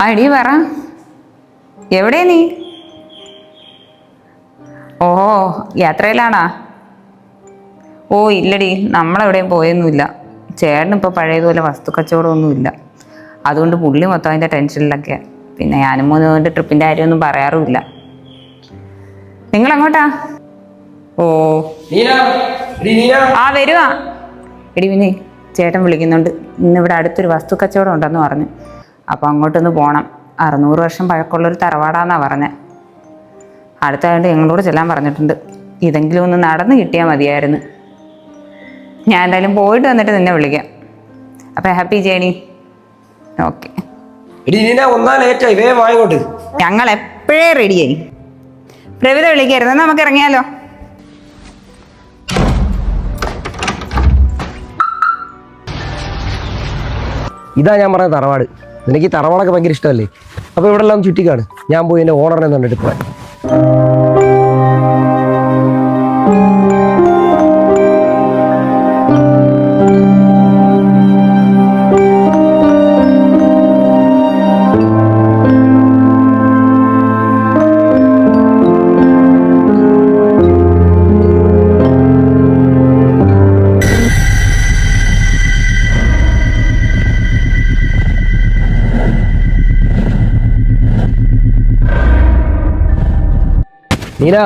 എടീ പറ, എവിടെ നീ? ഓ, യാത്രയിലാണാ? ഓ ഇല്ലടി, നമ്മളെവിടെയും പോയൊന്നുമില്ല. ചേട്ടനിപ്പോൾ പഴയതുപോലെ വസ്തു കച്ചവടമൊന്നുമില്ല. അതുകൊണ്ട് പുള്ളി മൊത്തം അതിൻ്റെ ടെൻഷനിലൊക്കെ. പിന്നെ ഞാനും മോനുകൊണ്ട് ട്രിപ്പിൻ്റെ കാര്യമൊന്നും പറയാറുമില്ല. നിങ്ങളെങ്ങോട്ടാ? ഓ ആ വരുവാ. എടി പിന്നെ ചേട്ടൻ വിളിക്കുന്നുണ്ട്. ഇന്നിവിടെ അടുത്തൊരു വസ്തു കച്ചവടം ഉണ്ടെന്ന് പറഞ്ഞു. അപ്പോൾ അങ്ങോട്ടൊന്ന് പോകണം. 600 വർഷം പഴക്കമുള്ളൊരു തറവാടാന്നാണ് പറഞ്ഞത്. അടുത്തായിട്ട് ഞങ്ങളോട് ചെല്ലാൻ പറഞ്ഞിട്ടുണ്ട്. ഇതെങ്കിലും ഒന്ന് നടന്ന് കിട്ടിയാൽ മതിയായിരുന്നു. ഞാൻ എന്തായാലും പോയിട്ട് വന്നിട്ട് നിന്നെ വിളിക്കാം. അപ്പം ഹാപ്പി ജേണി. ഓക്കെ. ഞങ്ങൾ എപ്പോഴേ റെഡിയായി. പ്രവിത വിളിക്കായിരുന്നു. നമുക്ക് ഇറങ്ങിയാലോ? ഇതാ ഞാൻ പറഞ്ഞ തറവാട്. എനിക്ക് തറവാടൊക്കെ ഭയങ്കര ഇഷ്ടമല്ലേ. അപ്പോൾ ഇവിടെ എല്ലാം ചുറ്റിക്കാണ്. ഞാൻ പോയി എൻ്റെ ഓണറിനെ കണ്ടിട്ട് പോയി. നീന,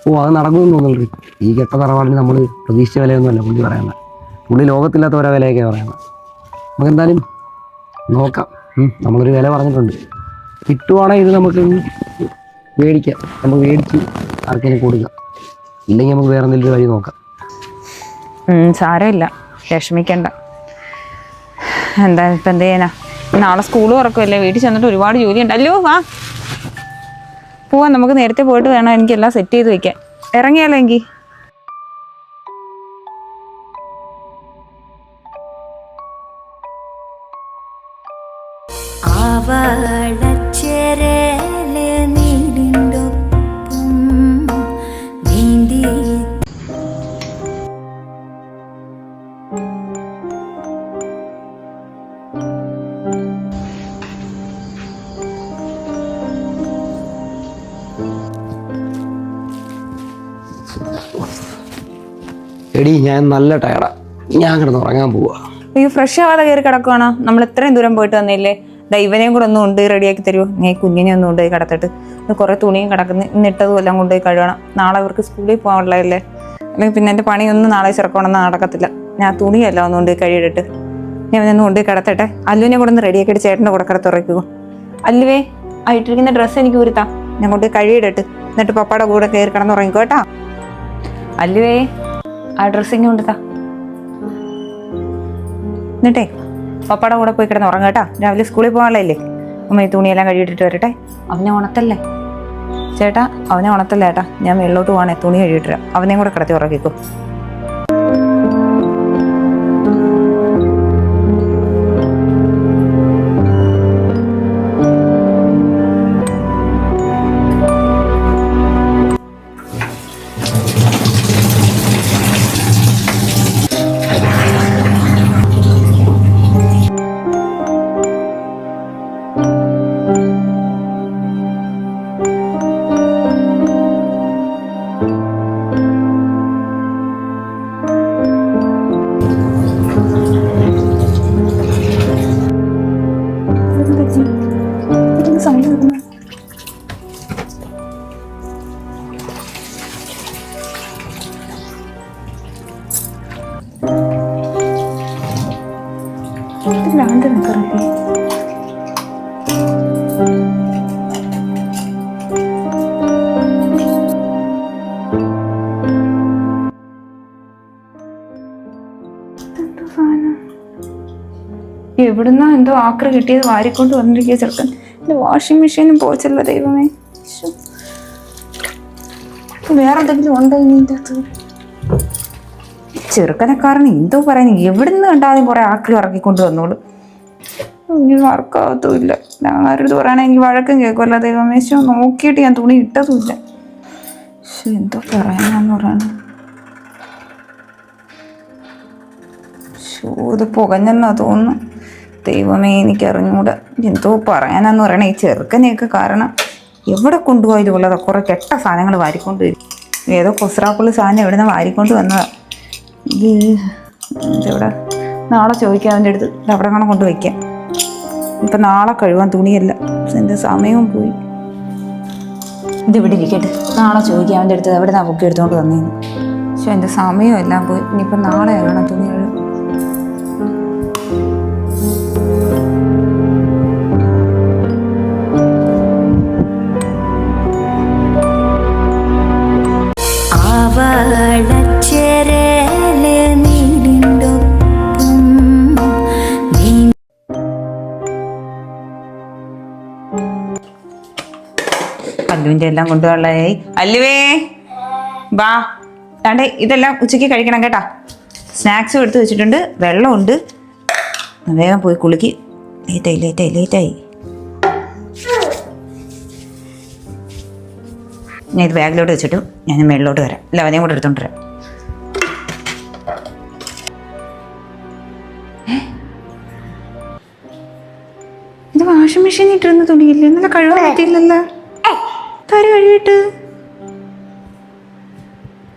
ഓ അത് നടക്കുമെന്ന് തോന്നുന്നുണ്ട്. ഈ കെട്ട തറവാടിന് നമ്മൾ പ്രതീക്ഷിച്ച വിലയൊന്നുമല്ല പുള്ളി പറയുന്നത്. പുള്ളി ലോകത്തില്ലാത്ത ഓരോ വിലയൊക്കെ പറയുന്നത്. നമുക്ക് എന്തായാലും നോക്കാം. നമ്മളൊരു വില പറഞ്ഞിട്ടുണ്ട്. കിട്ടുവാണെങ്കിൽ ഇത് നമുക്ക് മേടിക്കാം. നമുക്ക് മേടിച്ച് ആർക്കെങ്കിലും കൊടുക്കാം. ഇല്ലെങ്കിൽ നമുക്ക് വേറെ എന്തെങ്കിലും വഴി നോക്കാം. സാരമില്ല, വിഷമിക്കണ്ട. എന്താ ഇപ്പം എന്ത് ചെയ്യാനാ? നാളെ സ്കൂൾ തുറക്കുമല്ലേ. വീട്ടിൽ ചെന്നിട്ട് ഒരുപാട് ജോലി ഉണ്ടല്ലോ. വാ പോവാം. നമുക്ക് നേരത്തെ പോയിട്ട് വേണം എനിക്കെല്ലാം സെറ്റ് ചെയ്ത് വെക്കാൻ. ഇറങ്ങിയാലോ എങ്കിൽ? എടി ഞാൻ നല്ല ടയർഡാ. ഞാൻ കിടന്ന് ഉറങ്ങാൻ പോവാ. അയ്യോ, ഫ്രഷ് ആവാതെ കയറി കിടക്കുവാണോ? നമ്മൾ ഇത്രയും ദൂരം പോയിട്ട് വന്നില്ലേ? ദൈവനെയും കൂടെ ഒന്നും കൊണ്ട് റെഡിയാക്കി തരുമോ? നീ കുഞ്ഞിനെ ഒന്നും കൊണ്ടുപോയി കിടത്തിട്ട്. കുറേ തുണിയും കിടക്കുന്നു. ഇന്നിട്ടതും എല്ലാം കൊണ്ടുപോയി കഴുകണം. നാളെ അവർക്ക് സ്കൂളിൽ പോകാനുള്ളതല്ലേ. അല്ലെങ്കിൽ പിന്നെ എൻ്റെ പണിയൊന്നും നാളെ ചെറുക്കണമെന്ന് നടക്കത്തില്ല. ഞാൻ തുണിയല്ല ഒന്ന് കൊണ്ടുപോയി കഴുകിയിട്ട് ഞാൻ ഒന്ന് കൊണ്ടുപോയി കിടത്തട്ടെ. അല്ലുവിനെ കൂടെ ഒന്ന് റെഡിയാക്കിയിട്ട് ചേട്ടൻ്റെ കൂടെ കിടത്തുറയ്ക്കുക. അല്ലുവേ, ആയിട്ടിരിക്കുന്ന ഡ്രസ്സ് എനിക്ക് ഉരുത്താം. ഞാൻ കൊണ്ടുപോയി കഴുകിയിട്ടിട്ട് എന്നിട്ട് പപ്പയുടെ കൂടെ കയറി കിടന്നുറങ്ങിക്കോ കേട്ടാ. അല്ലുവേ, ആ ഡ്രസ്സിങ് കൊണ്ടുത്താ. എന്നിട്ടേ പപ്പയുടെ കൂടെ പോയി കിടന്ന് ഉറങ്ങാം കേട്ടാ. രാവിലെ സ്കൂളിൽ പോകാനുള്ളതല്ലേ. അമ്മ ഈ തുണിയെല്ലാം കഴുകിയിട്ടിട്ട് വരട്ടെ. അവനെ ഉണത്തല്ലേ ചേട്ടാ, അവനെ ഉണത്തല്ലേ ചേട്ടാ. ഞാൻ വെള്ളോട്ട് പോകണേ, തുണി കഴുകിയിട്ടാ. അവനെയും കൂടെ കിടത്തി ഉറക്കിക്കോ. എവിടുന്നോ എന്തോ ആക്ര കിട്ടിയത് വാരിക്കൊണ്ട് വന്നിരിക്കുക ചെറുക്കൻ. എൻ്റെ വാഷിംഗ് മെഷീനും പോച്ചല്ല ദൈവമേ. വേറെ എന്തെങ്കിലും ഉണ്ടോ ഇതിൻ്റെ അകത്ത്? ചെറുക്കനക്കാരന് എന്തോ പറയുന്നു. എവിടുന്ന് കണ്ടാലും കുറെ ആക്രി ഇറക്കിക്കൊണ്ട് വന്നോളൂ. ഇനി വർക്കാവത്തുമില്ല. ഞാൻ ആരോട് പറയുകയാണെങ്കിൽ വഴക്കം കേൾക്കുമല്ലോ ദൈവമേ. നോക്കിയിട്ട് ഞാൻ തുണി ഇട്ടതുമില്ല. എന്തോ പറയാനാന്ന് പറയണ. ഇത് പുകഞ്ഞെന്നാ തോന്നുന്നു. ദൈവമേ, എനിക്കറിഞ്ഞൂടാ എന്തോ പറയാനാന്ന് പറയണേ. ഈ ചെറുക്കനെയൊക്കെ കാരണം എവിടെ കൊണ്ടുപോയി ഇതുള്ളത് കുറെ കെട്ട സാധനങ്ങൾ വാരിക്കൊണ്ട് വരും. ഏതോ കൊസ്രാപ്പുള്ളി സാധനം എവിടുന്ന് വാരിക്കൊണ്ട് വന്നതാ. ഇതെവിടെ നാളെ ചോദിക്കാം അവൻ്റെ അടുത്ത്. ഇത് അവിടെ കാണാൻ കൊണ്ട് വയ്ക്കാം. ഇപ്പം നാളെ കഴുകാൻ തുണിയല്ല, എൻ്റെ സമയവും പോയി. ഇതിവിടെ ഇരിക്കട്ടെ, നാളെ ചോദിക്കാം അവൻ്റെ അടുത്ത് എവിടെ നിന്നാണ് പൊക്കി എടുത്തുകൊണ്ട് വന്നേന്ന്. പക്ഷെ എൻ്റെ സമയം എല്ലാം പോയി. ഇനിയിപ്പം നാളെ ആകണം തുണി കഴുകും. അല്ലുവിൻ്റെ എല്ലാം കൊണ്ടുപോകാനായി. അല്ലുവേ വാ, താണ്ടേ ഇതെല്ലാം ഉച്ചയ്ക്ക് കഴിക്കണം കേട്ടാ. സ്നാക്സും എടുത്ത് വെച്ചിട്ടുണ്ട്, വെള്ളമുണ്ട്. വേഗം പോയി കുളിക്ക്. ലേറ്റായി. ഞാൻ ഇത് ബാഗിലോട്ട് വെച്ചിട്ടു ഞാൻ മേളിലോട്ട് വരാം. ലവനെയും കൂടെ എടുത്തോണ്ട് വരാം. ഇത് വാഷിംഗ് മെഷീൻ ഇട്ടിരുന്ന തുണിയില്ലേ? ഇന്നലെ കഴുകാൻ പറ്റിയില്ലല്ലോ. താര് കഴുകിയിട്ട്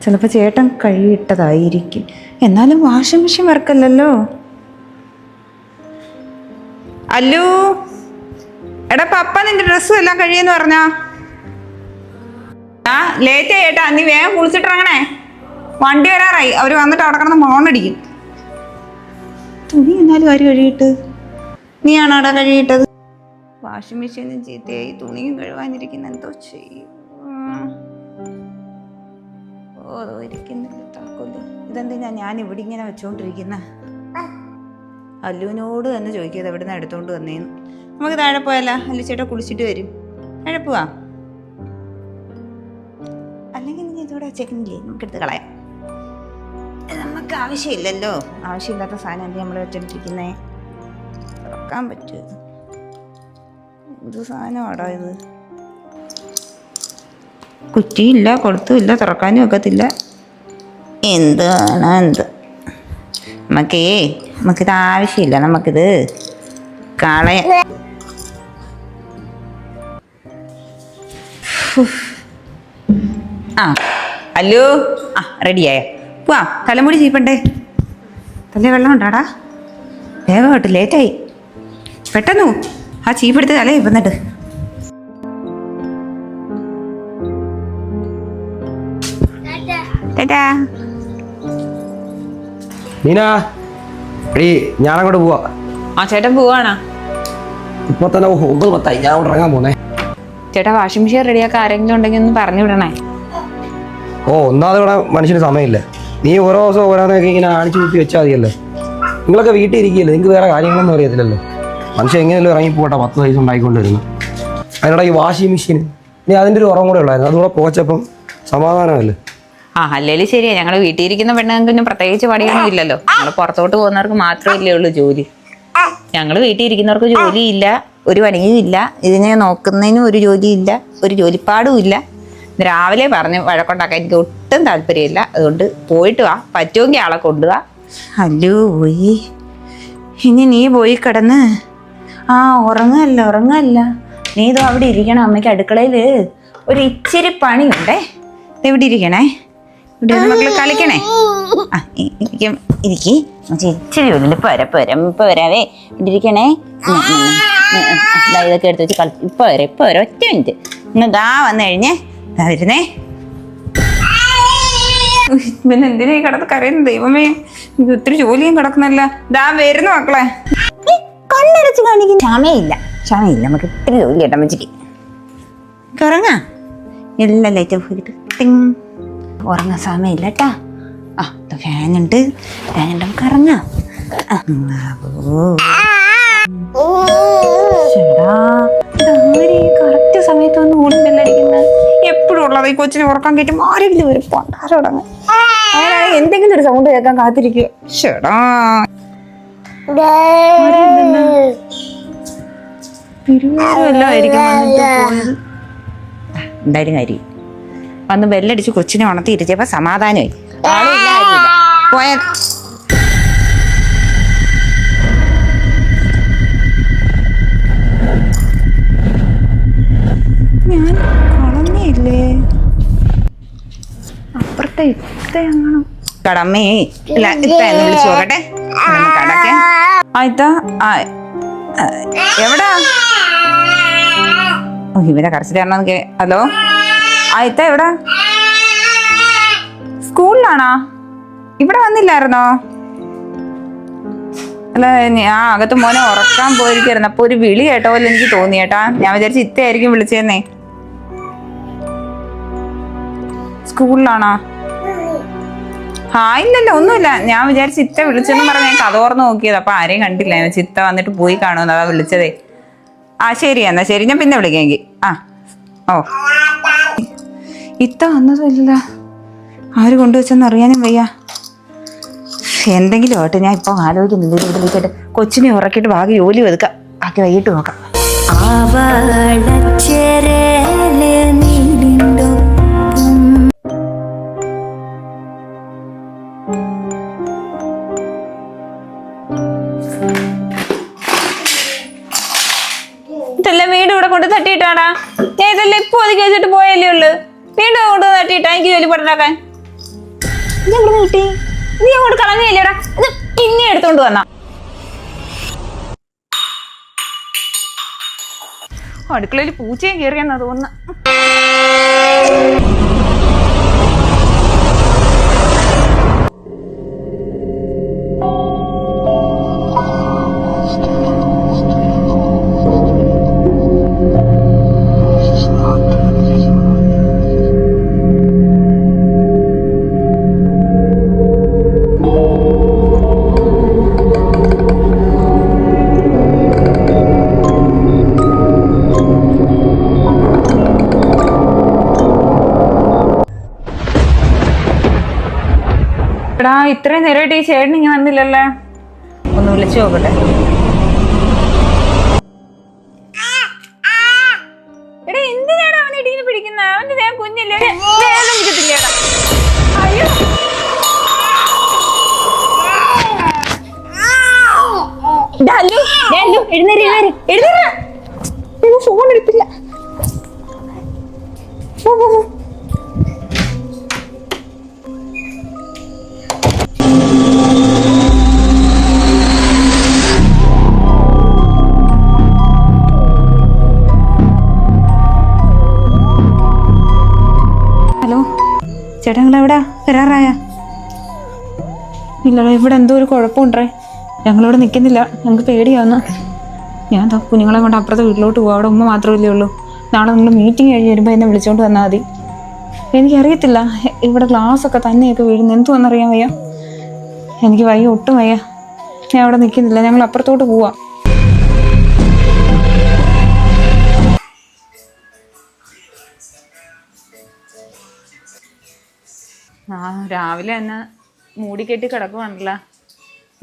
ചിലപ്പോൾ ചേട്ടൻ കഴുകിയിട്ടതായിരിക്കും. എന്നാലും വാഷിംഗ് മെഷീൻ വർക്കല്ലല്ലോ. അല്ലു, എടാ പപ്പ നിന്റെ ഡ്രസ്സും എല്ലാം കഴിയെന്ന് പറഞ്ഞാ. ആ ലേറ്റ് ആയിട്ടാ, നീ വേഗം കുളിച്ചിട്ടിറങ്ങണേ. വണ്ടി വരാറായി. അവർ വന്നിട്ട് അവിടെ കിടന്ന് മോണടിക്കും. തുണി എന്നാലും ആര് കഴുകിയിട്ട്? നീയാണോ അവിടെ കഴുകിയിട്ടത്? വാഷിംഗ് മെഷീനും ചീത്തയായി, തുണിയും കഴുകാനിരിക്കുന്ന എന്തോ ചെയ്യും. അതോ ഇരിക്കുന്നില്ല താക്കോല്. ഇതെന്തിനാ ഞാൻ ഇവിടെ ഇങ്ങനെ വെച്ചോണ്ടിരിക്കുന്ന? അല്ലുവിനോട് തന്നെ ചോദിക്കുന്നത് എവിടെ നിന്ന് എടുത്തോണ്ട് വന്നേന്ന്. നമുക്ക് താഴെ പോയല്ല, അല്ലു ചേട്ടാ കുളിച്ചിട്ട് വരും. താഴെ പോവാ. അല്ലെങ്കിൽ നീ ഇതോടെ വെച്ചേക്കുന്നില്ലേ? നമുക്കെടുത്ത് കളയാം. നമുക്ക് ആവശ്യമില്ലല്ലോ. ആവശ്യമില്ലാത്ത സാധനം എന്ത് നമ്മൾ വെച്ചോണ്ടിരിക്കുന്നേ? തുറക്കാൻ പറ്റുമോ? എന്ത് സാധനമാടാ ഇത്? കുറ്റിയില്ല, കൊളുത്തുമില്ല, തുറക്കാനും ഒക്കത്തില്ല. എന്താണ് എന്ത്? നമുക്കിത് ആവശ്യമില്ല. നമുക്കിത് കളയാം. ആ അല്ലു, ആ റെഡിയായോ? പോവാ. തലമുടി ചീപ്പണ്ടേ? തലേ വെള്ളം ഉണ്ടാടാ. വേഗം കേട്ട്, ലേറ്റായി. പെട്ടെന്ന് ആ ചീപ്പെടുത്ത് തലേ വന്നിട്ട്. ഞാനങ്ങോട്ട് പോവാ. ആ ചേട്ടൻ പോവാണോ? ഇപ്പൊ തന്നെ 9:10 ഞാൻ ഇറങ്ങാൻ പോന്നേ. ചേട്ടാ വാഷിംഗ് മെഷീൻ റെഡിയാക്കാൻ ആരെങ്കിലും ഉണ്ടെങ്കിൽ ഒന്ന് പറഞ്ഞു വിടണേ. ഒന്നാമത് ഇവിടെ മനുഷ്യന് സമയമില്ല. നീ ഓരോ ദിവസം ഓരോന്നൊക്കെ ഇങ്ങനെ ആണിച്ചു കുത്തി വെച്ചാൽ മതിയല്ലോ. നിങ്ങളൊക്കെ വീട്ടിൽ ഇരിക്കുകയല്ലേ, നിങ്ങൾക്ക് വേറെ കാര്യങ്ങളൊന്നും അറിയത്തില്ലല്ലോ. മനുഷ്യൻ എങ്ങനെയല്ലോ ഇറങ്ങിപ്പോട്ടെ, 10 വയസ്സ് ഉണ്ടായിക്കൊണ്ട് വരുന്നു. അതിനിടെ ഈ വാഷിംഗ് മെഷീൻ ഇനി അതിൻ്റെ ഒരു ഉറവും കൂടെ ഉള്ളായിരുന്നു. അതുകൂടെ പോച്ചപ്പം സമാധാനമല്ലേ. ആ അല്ലേലും ശരിയാ. ഞങ്ങൾ വീട്ടിൽ ഇരിക്കുന്ന പെണ്ണുങ്ങൾക്ക് പ്രത്യേകിച്ച് പണിയൊന്നും ഇല്ലല്ലോ. ഞങ്ങൾ പുറത്തോട്ട് പോകുന്നവർക്ക് മാത്രമല്ലേ ഉള്ളൂ ജോലി. ഞങ്ങൾ വീട്ടിൽ ഇരിക്കുന്നവർക്ക് ജോലിയില്ല, ഒരു പണിയും ഇല്ല. ഇതിനെ നോക്കുന്നതിനും ഒരു ജോലിയില്ല, ഒരു ജോലിപ്പാടും ഇല്ല. രാവിലെ പറഞ്ഞ് വഴക്കുണ്ടാക്കാൻ എനിക്ക് ഒട്ടും താല്പര്യമില്ല. അതുകൊണ്ട് പോയിട്ട് വാ, പറ്റുമെങ്കിൽ ആളെ കൊണ്ടുപോവാ. അല്ലു പോയി. ഇനി നീ പോയി കിടന്ന് ഉറങ്ങല്ല. നീ ഇതോ അവിടെ ഇരിക്കണം. അമ്മയ്ക്ക് അടുക്കളയിൽ ഒരു ഇച്ചിരി പണിയുണ്ടേ. ഇവിടെ ഇരിക്കണേ. ഇവിടെ മക്കള് കളിക്കണേ. ആ ഇരിക്കി. ഇച്ചിരി ഉള്ളിൽ ഇപ്പൊ വരാവേ. ഇവിടെ ഇരിക്കണേ. ഇതൊക്കെ എടുത്ത് വെച്ച് ഇപ്പൊ വരാം. ഒറ്റ മിനിറ്റ്. ഇന്ന് ദാ വന്നു കഴിഞ്ഞേ വരുന്നേ. പിന്നെ എന്തിനാ ഈ കിടന്ന് കരയുന്നു? ദൈവമേ, ഇത് ഒത്തിരി ജോലിയും കിടക്കുന്നല്ല. ദാ വരുന്നു മക്കളെ. കണ്ണടച്ച് കാണിക്കും. ക്ഷമയില്ല. നമുക്ക് ഇത്തിരി ജോലി കേട്ടോ അമ്മച്ചിക്ക്. ഉറങ്ങാ. എല്ലാം ലൈറ്റ് ഓഫ് ചെയ്തിട്ട് ഉറങ്ങാൻ സമയമില്ല കേട്ടാ. ആ ഫാനുണ്ട്, നമുക്ക് ഇറങ്ങാം. കറക്റ്റ് സമയത്തൊന്നും ഓടുന്നില്ലായിരിക്കുന്നത്. എപ്പോഴും ഉള്ളത് ഈ കൊച്ചിനെ ഉറക്കാൻ കയറ്റും ആരെങ്കിലും ഒരു പണ്ടാരോടങ്ങ് എന്തെങ്കിലും ഒരു സൗണ്ട് കേൾക്കാൻ കാത്തിരിക്കുക. ചേടാ പിരിവെല്ലായിരിക്കും എന്തായാലും കാര്യം വന്ന് ബെല്ലടിച്ച് കൊച്ചിനെ ഉണർത്തി ഇരുത്തിയപ്പോ സമാധാനമായി. പോയ ഇത്തയാണ് കടമേ. ഇല്ല ഇത്ത എന്ന് വിളിച്ചു നോക്കട്ടെ. കടക്കെ ഇത്ത എവിടാ? ഇവരെ കരച്ചിട്ടാണോ? ഹലോ ഇത്ത എവിടാ? സ്കൂളിലാണോ? ഇവിടെ വന്നില്ലായിരുന്നോ? അല്ല ഞാൻ അകത്ത് മോനെ ഉറക്കാൻ പോയിരിക്കായിരുന്നു. അപ്പൊ ഒരു വിളി കേട്ടോ പോലെ എനിക്ക് തോന്നി ഏട്ടാ. ഞാൻ വിചാരിച്ചു ഇത്തായിരിക്കും വിളിച്ചേന്നേ. സ്കൂളിലാണോ? ഇല്ലല്ലോ ഒന്നുമില്ല. ഞാൻ വിചാരിച്ചു ഇത്ത വിളിച്ചെന്ന് പറഞ്ഞ് ഞാൻ കഥ ഓർന്ന് നോക്കിയത്. അപ്പൊ ആരെയും കണ്ടില്ല. ഞാൻ ചിത്ത വന്നിട്ട് പോയി കാണുമെന്ന് അതാ വിളിച്ചതേ. ശരി എന്നാ ശരി, ഞാൻ പിന്നെ വിളിക്കാമെങ്കിൽ. ഓ ഇത്ത വന്നതല്ല, ആര് കൊണ്ടുവച്ചെന്ന് അറിയാനും വയ്യ. എന്തെങ്കിലും ആട്ടെ, ഞാൻ ഇപ്പൊ ആലോചിക്കുന്നില്ല. ഇവിടെ വിളിക്കട്ടെ, കൊച്ചിനെ ഉറക്കിയിട്ട് ബാക്കി ജോലി ഒതുക്കാം, ബാക്കി വൈകിട്ട് നോക്കാം. ഇതെല്ലാം വീട് ഇവിടെ കൊണ്ട് തട്ടിയിട്ടാടാ. ഞാൻ ഇതെല്ലാം ഇപ്പൊ ഒതുക്കി വെച്ചിട്ട് പോയല്ലേ ഉള്ളു. വീണ്ടും കൊണ്ട് തട്ടിയിട്ടാ എനിക്ക് ജോലി പഠനാക്കാൻ. കിട്ടി നീ അങ്ങോട്ട് കളഞ്ഞില്ലേടാ. ഇത് പിന്നെ എടുത്തോണ്ട് വന്നാ. അടുക്കളയിൽ പൂച്ചയും കയറിയെന്നാ തോന്നുന്നു. ഇത്രയും നേരമായിട്ട് ഈ ചേട്ടൻ ഇങ്ങനെ വന്നില്ലല്ലേ. ഒന്ന് വിളിച്ചു നോക്കട്ടെ. എടാ എന്തിനാണ് അവൻ ഇടീന്ന് പിടിക്കുന്ന? അവന്റെ ദേഹം കുഞ്ഞില്ലേ? പിടിക്കത്തില്ലേടാ. അയ്യോ ഫോൺ എടുത്തില്ല. ചേട്ടാ ഞങ്ങളെവിടാ? വരാറായ? ഇല്ലടാ, ഇവിടെ എന്തോ ഒരു കുഴപ്പമുണ്ടേ. ഞങ്ങളിവിടെ നിൽക്കുന്നില്ല, ഞങ്ങൾക്ക് പേടിയാവുന്നു. ഞാൻ കുഞ്ഞുങ്ങളെ കൊണ്ട് അപ്പുറത്തെ വീട്ടിലോട്ട് പോകും. അവിടെ ഉമ്മ മാത്രമല്ലേ ഉള്ളൂ. നാളെ നിങ്ങൾ മീറ്റിംഗ് കഴിഞ്ഞ് വരുമ്പോൾ എന്നെ വിളിച്ചോണ്ട് വന്നാൽ മതി. എനിക്കറിയത്തില്ല, ഇവിടെ ഗ്ലാസ്സൊക്കെ തന്നെയൊക്കെ വീഴുന്നു. എന്തുവെന്നറിയാൻ വയ്യ. എനിക്ക് വയ്യ, ഒട്ടും വയ്യ. ഞാൻ അവിടെ നിൽക്കുന്നില്ല, ഞങ്ങൾ അപ്പുറത്തോട്ട് പോവാം. രാവിലെ തന്നെ മൂടിക്കെട്ടി കിടക്കുവാണല്ലോ.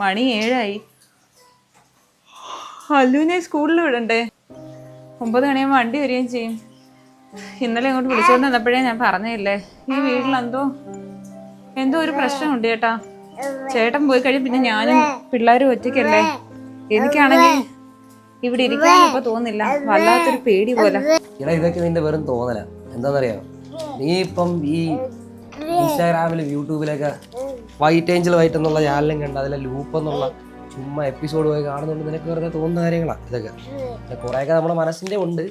മണി 7 അല്ലുവിനെ സ്കൂളിൽ വിടണ്ടേ? 9 മണിയാകുമ്പോൾ വണ്ടി വരികയും ചെയ്യും. ഇന്നലെ ഇങ്ങോട്ട് വിളിച്ചുകൊണ്ട് വന്നപ്പോഴേ ഞാൻ പറഞ്ഞില്ലേ, ഈ വീട്ടിലെന്തോ ഒരു പ്രശ്നമുണ്ട് ചേട്ടാ. ചേട്ടൻ പോയി കഴിയും പിന്നെ ഞാനും പിള്ളേരും ഒറ്റയ്ക്കല്ലേ. എനിക്കാണെങ്കിൽ ഇവിടെ ഇരിക്കാനും ഇപ്പൊ തോന്നില്ല, വല്ലാത്തൊരു പേടി പോലെ. ഇതൊക്കെ നിന്റെ വെറും തോന്നല. എന്താന്നറിയാം, നീ ഇപ്പം ഈ ഇൻസ്റ്റാഗ്രാമിലും യൂട്യൂബിലൊക്കെ വൈറ്റ് ഏഞ്ചൽ വൈറ്റ് എന്നുള്ള ചാനലും കണ്ട് അതിലെ ലൂപ്പ് എന്നുള്ള ചുമ്മാ എപ്പിസോഡ് പോയി കാണുന്നുണ്ട്. നിനക്ക് വെറുതെ തോന്നുന്ന കാര്യങ്ങളാണ് ഇതൊക്കെ. കുറേയൊക്കെ നമ്മുടെ മനസ്സിന്റെ ഉണ്ട്.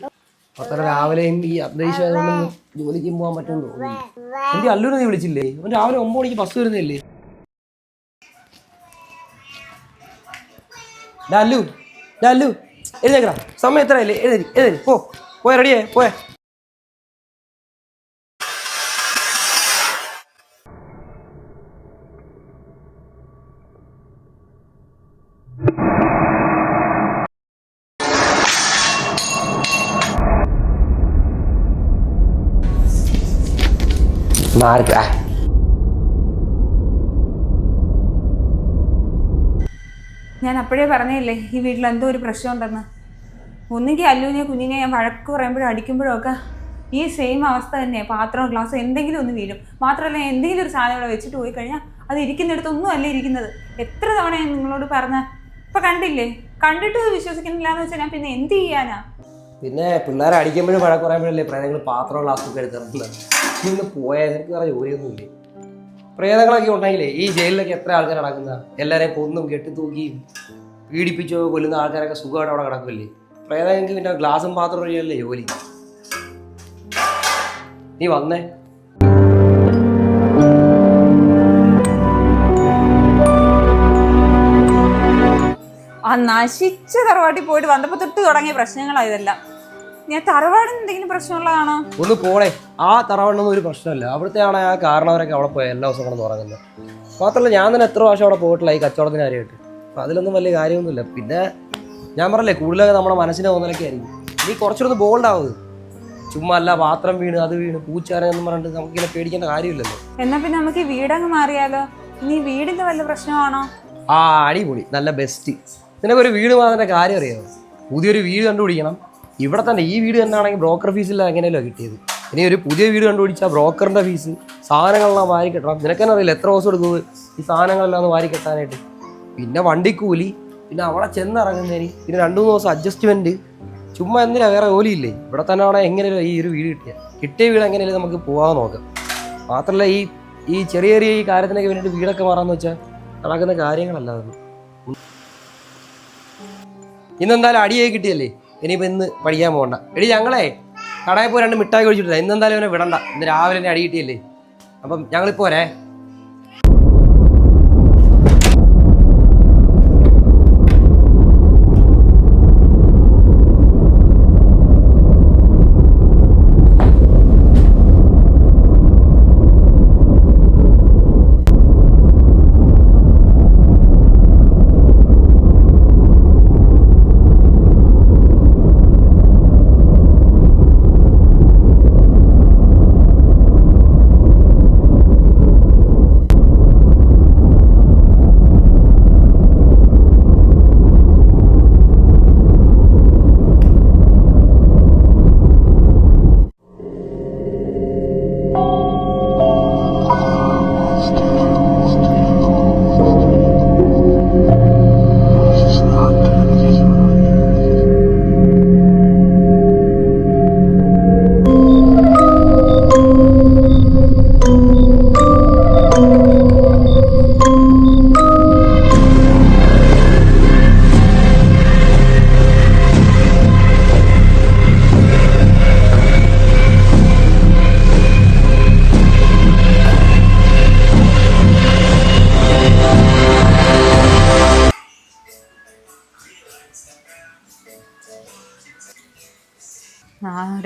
അത്ര രാവിലെയും ഈ അന്തരീക്ഷമായതുകൊണ്ട് ജോലിക്കും പോകാൻ പറ്റുമെന്ന് തോന്നുന്നു. എന്റെ അല്ലൂനെ നീ വിളിച്ചില്ലേ? അവൻ രാവിലെ 9 മണിക്ക് ബസ് വരുന്നില്ലേ? അല്ലു എഴുതേക്കടാ, സമയം എത്രയല്ലേ? എഴുതി പോയ റെഡിയേ പോയെ. ഞാൻ അപ്പോഴേ പറഞ്ഞില്ലേ ഈ വീട്ടിൽ എന്തോ ഒരു പ്രശ്നം ഉണ്ടെന്ന്. ഒന്നുകിൽ അല്ലുവിനെ കുഞ്ഞിനെ ഞാൻ വഴക്ക് പറയുമ്പോഴും അടിക്കുമ്പോഴും ഒക്കെ ഈ സെയിം അവസ്ഥ തന്നെയാണ്. പാത്രം ഗ്ലാസ് എന്തെങ്കിലും ഒന്ന് വീഴും. മാത്രമല്ല എന്തെങ്കിലും ഒരു സാധനം ഇവിടെ വെച്ചിട്ട് പോയി കഴിഞ്ഞാൽ അത് ഇരിക്കുന്നിടത്തൊന്നും അല്ല ഇരിക്കുന്നത്. എത്ര തവണ ഞാൻ നിങ്ങളോട് പറഞ്ഞ ഇപ്പൊ കണ്ടില്ലേ? കണ്ടിട്ട് വിശ്വസിക്കുന്നില്ല എന്ന് വെച്ചാൽ ഞാൻ പിന്നെ എന്ത് ചെയ്യാനാ? പിന്നെ പിള്ളേരെ അടിക്കുമ്പോഴും വഴക്ക് പറയുമ്പോഴല്ലേ പ്രേതങ്ങൾ പാത്രം ഗ്ലാസ് ഒക്കെ എടുത്തിറങ്ങുന്നത്. നിന്ന് പോയാൽ നിനക്ക് വേറെ ജോലിയൊന്നുമില്ലേ? പ്രേതങ്ങളൊക്കെ ഉണ്ടെങ്കിലേ ഈ ജയിലിലൊക്കെ എത്ര ആൾക്കാർ നടക്കുന്ന എല്ലാവരെയും കൊന്നും കെട്ടിത്തൂക്കിയും പീഡിപ്പിച്ചോ കൊല്ലുന്ന ആൾക്കാരൊക്കെ സുഖമായിട്ട് അവിടെ കിടക്കില്ലേ. പ്രേതങ്ങൾക്ക് പിന്നെ ഗ്ലാസും പാത്രം വഴിയല്ലേ ജോലി. നീ വന്നേ. ആ നശിച്ച തറവാട്ടിൽ പോയിട്ട് വന്നപ്പോ തൊട്ട് തുടങ്ങിയ പ്രശ്നങ്ങളാ ഇതെല്ലാം. ഞാൻ തറവാടിന് എന്തെങ്കിലും പ്രശ്നമുള്ളതാണോ? ഒന്ന് പോണേ. ആ തറവാടിനൊന്നും ഒരു പ്രശ്നമല്ല. അവിടുത്തെ ആണ് ആ കാരണവരൊക്കെ അവിടെ പോയി എല്ലാ ദിവസവും കിടന്ന് ഉറങ്ങുന്നത്. മാത്രമല്ല ഞാൻ തന്നെ എത്ര പ്രാവശ്യം അവിടെ പോയിട്ടില്ല ഈ കച്ചവടത്തിന് കാര്യമായിട്ട്. അപ്പം അതിലൊന്നും വലിയ കാര്യമൊന്നുമില്ല. പിന്നെ ഞാൻ പറഞ്ഞില്ലേ കൂടുതലൊക്കെ നമ്മുടെ മനസ്സിനെ തോന്നലൊക്കെ ആയിരിക്കും. നീ കുറച്ചുകൂടെ ബോൾഡ് ആവുന്നത്. ചുമ്മാ അല്ല പാത്രം വീണ് അത് വീണ് പൂച്ചാരെന്നും പറഞ്ഞിട്ട് നമുക്കിങ്ങനെ പേടിക്കേണ്ട കാര്യമില്ലല്ലോ. എന്നാ പിന്നെ നമുക്ക് ഈ വീടങ്ങ് മാറിയാലോ? ഇനി വീടിന്റെ വല്ല പ്രശ്നമാണോ? ആ അടിപൊളി, നല്ല ബെസ്റ്റ്. നിനക്കൊരു വീട് മാറുന്ന കാര്യം അറിയാമോ? പുതിയൊരു വീട് കണ്ടുപിടിക്കണം. ഇവിടെ തന്നെ ഈ വീട് തന്നെ ആണെങ്കിൽ ബ്രോക്കർ ഫീസില്ല എങ്ങനെയല്ലോ കിട്ടിയത്. ഇനി ഒരു പുതിയ വീട് കണ്ടുപിടിച്ചാൽ ബ്രോക്കറിൻ്റെ ഫീസ്, സാധനങ്ങളെല്ലാം വാരി കെട്ടണം. നിനക്കെന്നെ അറിയില്ല എത്ര ദിവസം എടുക്കുന്നത് ഈ സാധനങ്ങളെല്ലാം ഒന്ന് വാരി കെട്ടാനായിട്ട്. പിന്നെ വണ്ടിക്കൂലി, പിന്നെ അവിടെ ചെന്നിറങ്ങുന്നതിന്, പിന്നെ 2-3 ദിവസം അഡ്ജസ്റ്റ്മെൻറ്റ്. ചുമ്മാ എന്തിനാ വേറെ ജോലിയില്ലേ? ഇവിടെ തന്നെ അവിടെ എങ്ങനെയല്ലോ ഈ ഒരു വീട് കിട്ടിയ വീട് എങ്ങനെയല്ലേ നമുക്ക് പോകാൻ നോക്കാം. മാത്രമല്ല ഈ ചെറിയ ചെറിയ ഈ കാര്യത്തിനൊക്കെ വേണ്ടിയിട്ട് വീടൊക്കെ മാറാന്ന് വെച്ചാൽ നടക്കുന്ന കാര്യങ്ങളല്ല അതൊന്നും. ഇന്നെന്തായാലും അടിയായി കിട്ടിയല്ലേ, ഇനിയിപ്പോൾ ഇന്ന് പഠിക്കാൻ പോകണ്ട. എടി ഞങ്ങളെ കടയിൽ പോയി 2 മിഠായി കഴിച്ചിട്ടില്ല. ഇന്നെന്തായാലും ഇവനെ വിടണ്ട. ഇന്ന് രാവിലെ തന്നെ അടി കിട്ടിയല്ലേ. അപ്പം ഞങ്ങളിപ്പോരേ.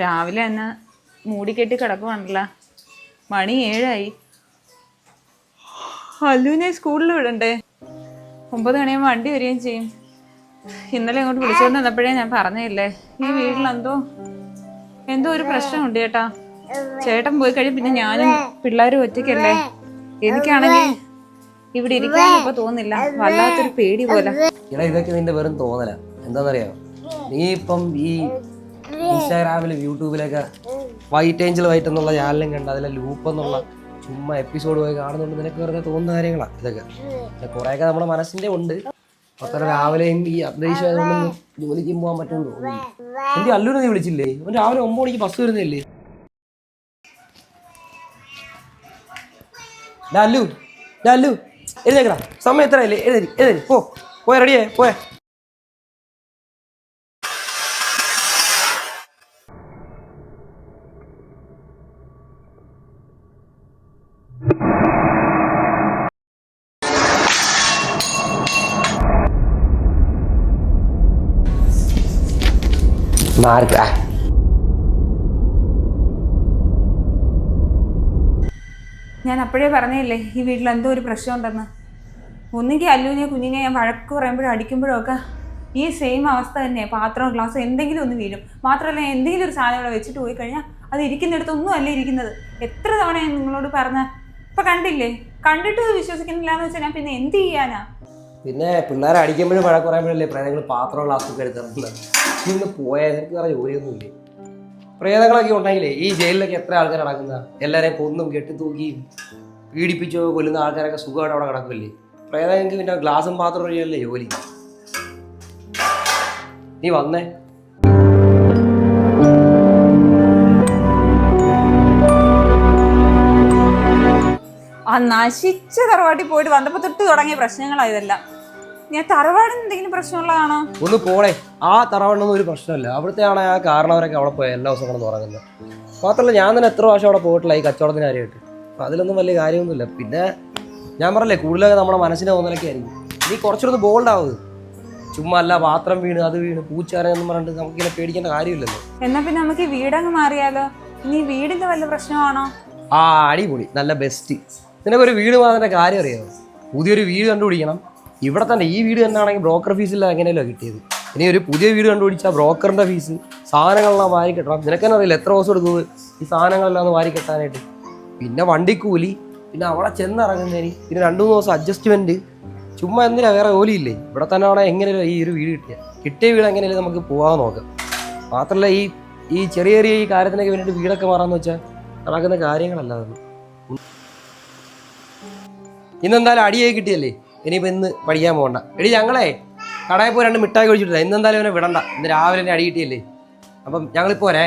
രാവിലെ തന്നെ മൂടിക്കെട്ടി കിടക്കുവാണല്ലോ. മണി 7 അല്ലുവിനെ സ്കൂളിൽ വിടണ്ടേ? 9 മണിയാകുമ്പോൾ വണ്ടി വരികയും ചെയ്യും. ഇന്നലെ ഇങ്ങോട്ട് വിളിച്ചുകൊണ്ട് വന്നപ്പോഴേ ഞാൻ പറഞ്ഞില്ലേ ഈ വീട്ടിലെന്തോ ഒരു പ്രശ്നമുണ്ട് ചേട്ടാ. ചേട്ടൻ പോയി കഴിഞ്ഞ് പിന്നെ ഞാനും പിള്ളേരും ഒറ്റയ്ക്കല്ലേ. എനിക്കാണെങ്കിൽ ഇവിടെ ഇരിക്കാൻ ഇപ്പൊ തോന്നില്ല, വല്ലാത്തൊരു പേടി പോലെ. ഇതൊക്കെ നിന്റെ വെറും തോന്നല. എന്താണെന്നറിയാമോ, നീ ഇപ്പം ഈ ഇൻസ്റ്റാഗ്രാമിലും യൂട്യൂബിലൊക്കെ വൈറ്റ് ഏഞ്ചൽ വൈറ്റ് എന്നുള്ള ചാനലും കണ്ട് അതിലെ ലൂപ്പ് എന്നുള്ള ചുമ്മാ എപ്പിസോഡ് പോയി കാണുന്നുണ്ട്. നിനക്ക് വെറുതെ തോന്നുന്ന കാര്യങ്ങളാണ് ഇതൊക്കെ. കുറേയൊക്കെ നമ്മുടെ മനസ്സിൻ്റെ ഉണ്ട്. അത്ര രാവിലെയും ഈ അന്തരീക്ഷമായതുകൊണ്ട് ജോലിക്കും പോകാൻ പറ്റുമെന്ന് തോന്നുന്നു. എനിക്ക് അല്ലൂരെ നീ വിളിച്ചില്ലേ? അവൻ രാവിലെ 9 മണിക്ക് ബസ് വരുന്നില്ലേ? അല്ലു എഴുതേക്കടാ, സമയം എത്രയല്ലേ? എഴുതി പോയ റെഡിയേ പോയ. ഞാൻ അപ്പോഴേ പറഞ്ഞില്ലേ ഈ വീട്ടിൽ എന്തോ ഒരു പ്രശ്നം ഉണ്ടെന്ന്. ഒന്നുകിൽ അല്ലുവിനെ കുഞ്ഞിനെ ഞാൻ വഴക്ക് പറയുമ്പോഴും അടിക്കുമ്പോഴും ഒക്കെ ഈ സെയിം അവസ്ഥ തന്നെ. പാത്രവും ഗ്ലാസ്സും എന്തെങ്കിലും ഒന്ന് വീഴും. മാത്രമല്ല എന്തെങ്കിലും ഒരു സാധനം ഇവിടെ വെച്ചിട്ട് പോയി കഴിഞ്ഞാൽ അത് ഇരിക്കുന്നിടത്തൊന്നും അല്ല ഇരിക്കുന്നത്. എത്ര തവണ ഞാൻ നിങ്ങളോട് പറഞ്ഞ ഇപ്പം കണ്ടില്ലേ? കണ്ടിട്ട് വിശ്വസിക്കുന്നില്ല എന്ന് വെച്ചാൽ ഞാൻ പിന്നെ എന്ത് ചെയ്യാനാ? പിന്നെ പിള്ളേരെ അടിക്കുമ്പോഴും വഴക്ക് പറയുമ്പോഴല്ലേ പ്രേതങ്ങൾ പാത്രവും ഗ്ലാസ്സൊക്കെ എടുത്തിറങ്ങുന്നത്. ഇന്ന് പോയാൽ നിനക്ക് വേറെ ജോലിയൊന്നുമില്ലേ? പ്രേതങ്ങളൊക്കെ ഉണ്ടെങ്കിലേ ഈ ജയിലിലൊക്കെ എത്ര ആൾക്കാർ നടക്കുന്ന എല്ലാവരെയും കൊന്നും കെട്ടിത്തൂക്കിയും പീഡിപ്പിച്ചോ കൊല്ലുന്ന ആൾക്കാരൊക്കെ സുഖമായിട്ട് അവിടെ കിടക്കില്ലേ. പ്രേതങ്ങൾക്ക് പിന്നെ ഗ്ലാസും പാത്രം വഴിയല്ലേ ജോലി. നീ വന്നേ. ആ നശിച്ച തറവാട്ടിൽ പോയിട്ട് വന്നപ്പോ തൊട്ട് തുടങ്ങിയ പ്രശ്നങ്ങളായതെല്ലാം. ഞാൻ തറവാടിന് എന്തെങ്കിലും പ്രശ്നമുള്ളതാണോ? ഒന്ന് പോളെ, ആ തറവാടിനൊന്നും ഒരു പ്രശ്നമില്ല. അവിടുത്തെ ആണ് ആ കാരണവരൊക്കെ അവിടെ പോയി എല്ലാ ദിവസവും കിടന്ന് ഉറങ്ങുന്നത്. മാത്രമല്ല ഞാൻ തന്നെ എത്ര പ്രാവശ്യം അവിടെ പോയിട്ടില്ല ഈ കച്ചവടത്തിന് കാര്യമായിട്ട്. അപ്പം അതിലൊന്നും വലിയ കാര്യമൊന്നുമില്ല. പിന്നെ ഞാൻ പറഞ്ഞില്ലേ, കൂടുതലൊക്കെ നമ്മുടെ മനസ്സിനെ തോന്നലൊക്കെ ആയിരിക്കും. നീ കുറച്ചുകൂടെ ബോൾഡ് ആവുന്നത്. ചുമ്മാ അല്ല പാത്രം വീണ് അത് വീണ് പൂച്ചാരെന്നും പറഞ്ഞിട്ട് നമുക്കിങ്ങനെ പേടിക്കേണ്ട കാര്യമില്ലല്ലോ. എന്നാ പിന്നെ നമുക്ക് ഈ വീടങ്ങ് മാറിയാലോ? ഇനി വീടിന്റെ വല്ല പ്രശ്നമാണോ? ആ അടിപൊളി, നല്ല ബെസ്റ്റ്. നിനക്കൊരു വീട് മാറുന്ന കാര്യം അറിയാമോ? പുതിയൊരു വീട് കണ്ടുപിടിക്കണം. ഇവിടെ തന്നെ ഈ വീട് തന്നെ ആണെങ്കിൽ ബ്രോക്കർ ഫീസില്ല എങ്ങനെയല്ലോ കിട്ടിയത്. ഇനി ഒരു പുതിയ വീട് കണ്ടുപിടിച്ചാൽ ബ്രോക്കറിൻ്റെ ഫീസ്, സാധനങ്ങളെല്ലാം വാരി കെട്ടണം. നിനക്കെന്നെ അറിയില്ല എത്ര ദിവസം എടുക്കുന്നത് ഈ സാധനങ്ങളെല്ലാം ഒന്ന് വാരി കെട്ടാനായിട്ട്. പിന്നെ വണ്ടിക്കൂലി, പിന്നെ അവിടെ ചെന്നിറങ്ങുന്നതിന്, പിന്നെ 2-3 ദിവസം അഡ്ജസ്റ്റ്മെൻറ്റ്. ചുമ്മാ എന്തിനാ, വേറെ ജോലിയില്ലേ? ഇവിടെ തന്നെ അവിടെ എങ്ങനെയല്ലോ ഈ ഒരു വീട് കിട്ടിയ വീട് എങ്ങനെയല്ലേ നമുക്ക് പോകാൻ നോക്കാം. മാത്രമല്ല ഈ ചെറിയ ചെറിയ ഈ കാര്യത്തിനൊക്കെ വേണ്ടിയിട്ട് വീടൊക്കെ മാറാന്ന് വെച്ചാൽ നടക്കുന്ന കാര്യങ്ങളല്ല അതൊന്നും. ഇന്നെന്തായാലും അടിയായി കിട്ടിയല്ലേ, ഇനിയിപ്പോൾ ഇന്ന് പഠിക്കാൻ പോകണ്ട. എടി ഞങ്ങളെ കടയിൽ പോയി 2 മിഠായി കഴിച്ചിട്ടില്ല. ഇന്നെന്തായാലും ഇവനെ വിടണ്ട. ഇന്ന് രാവിലെ തന്നെ അടി കിട്ടിയല്ലേ. അപ്പം ഞങ്ങളിപ്പോൾ വരേ.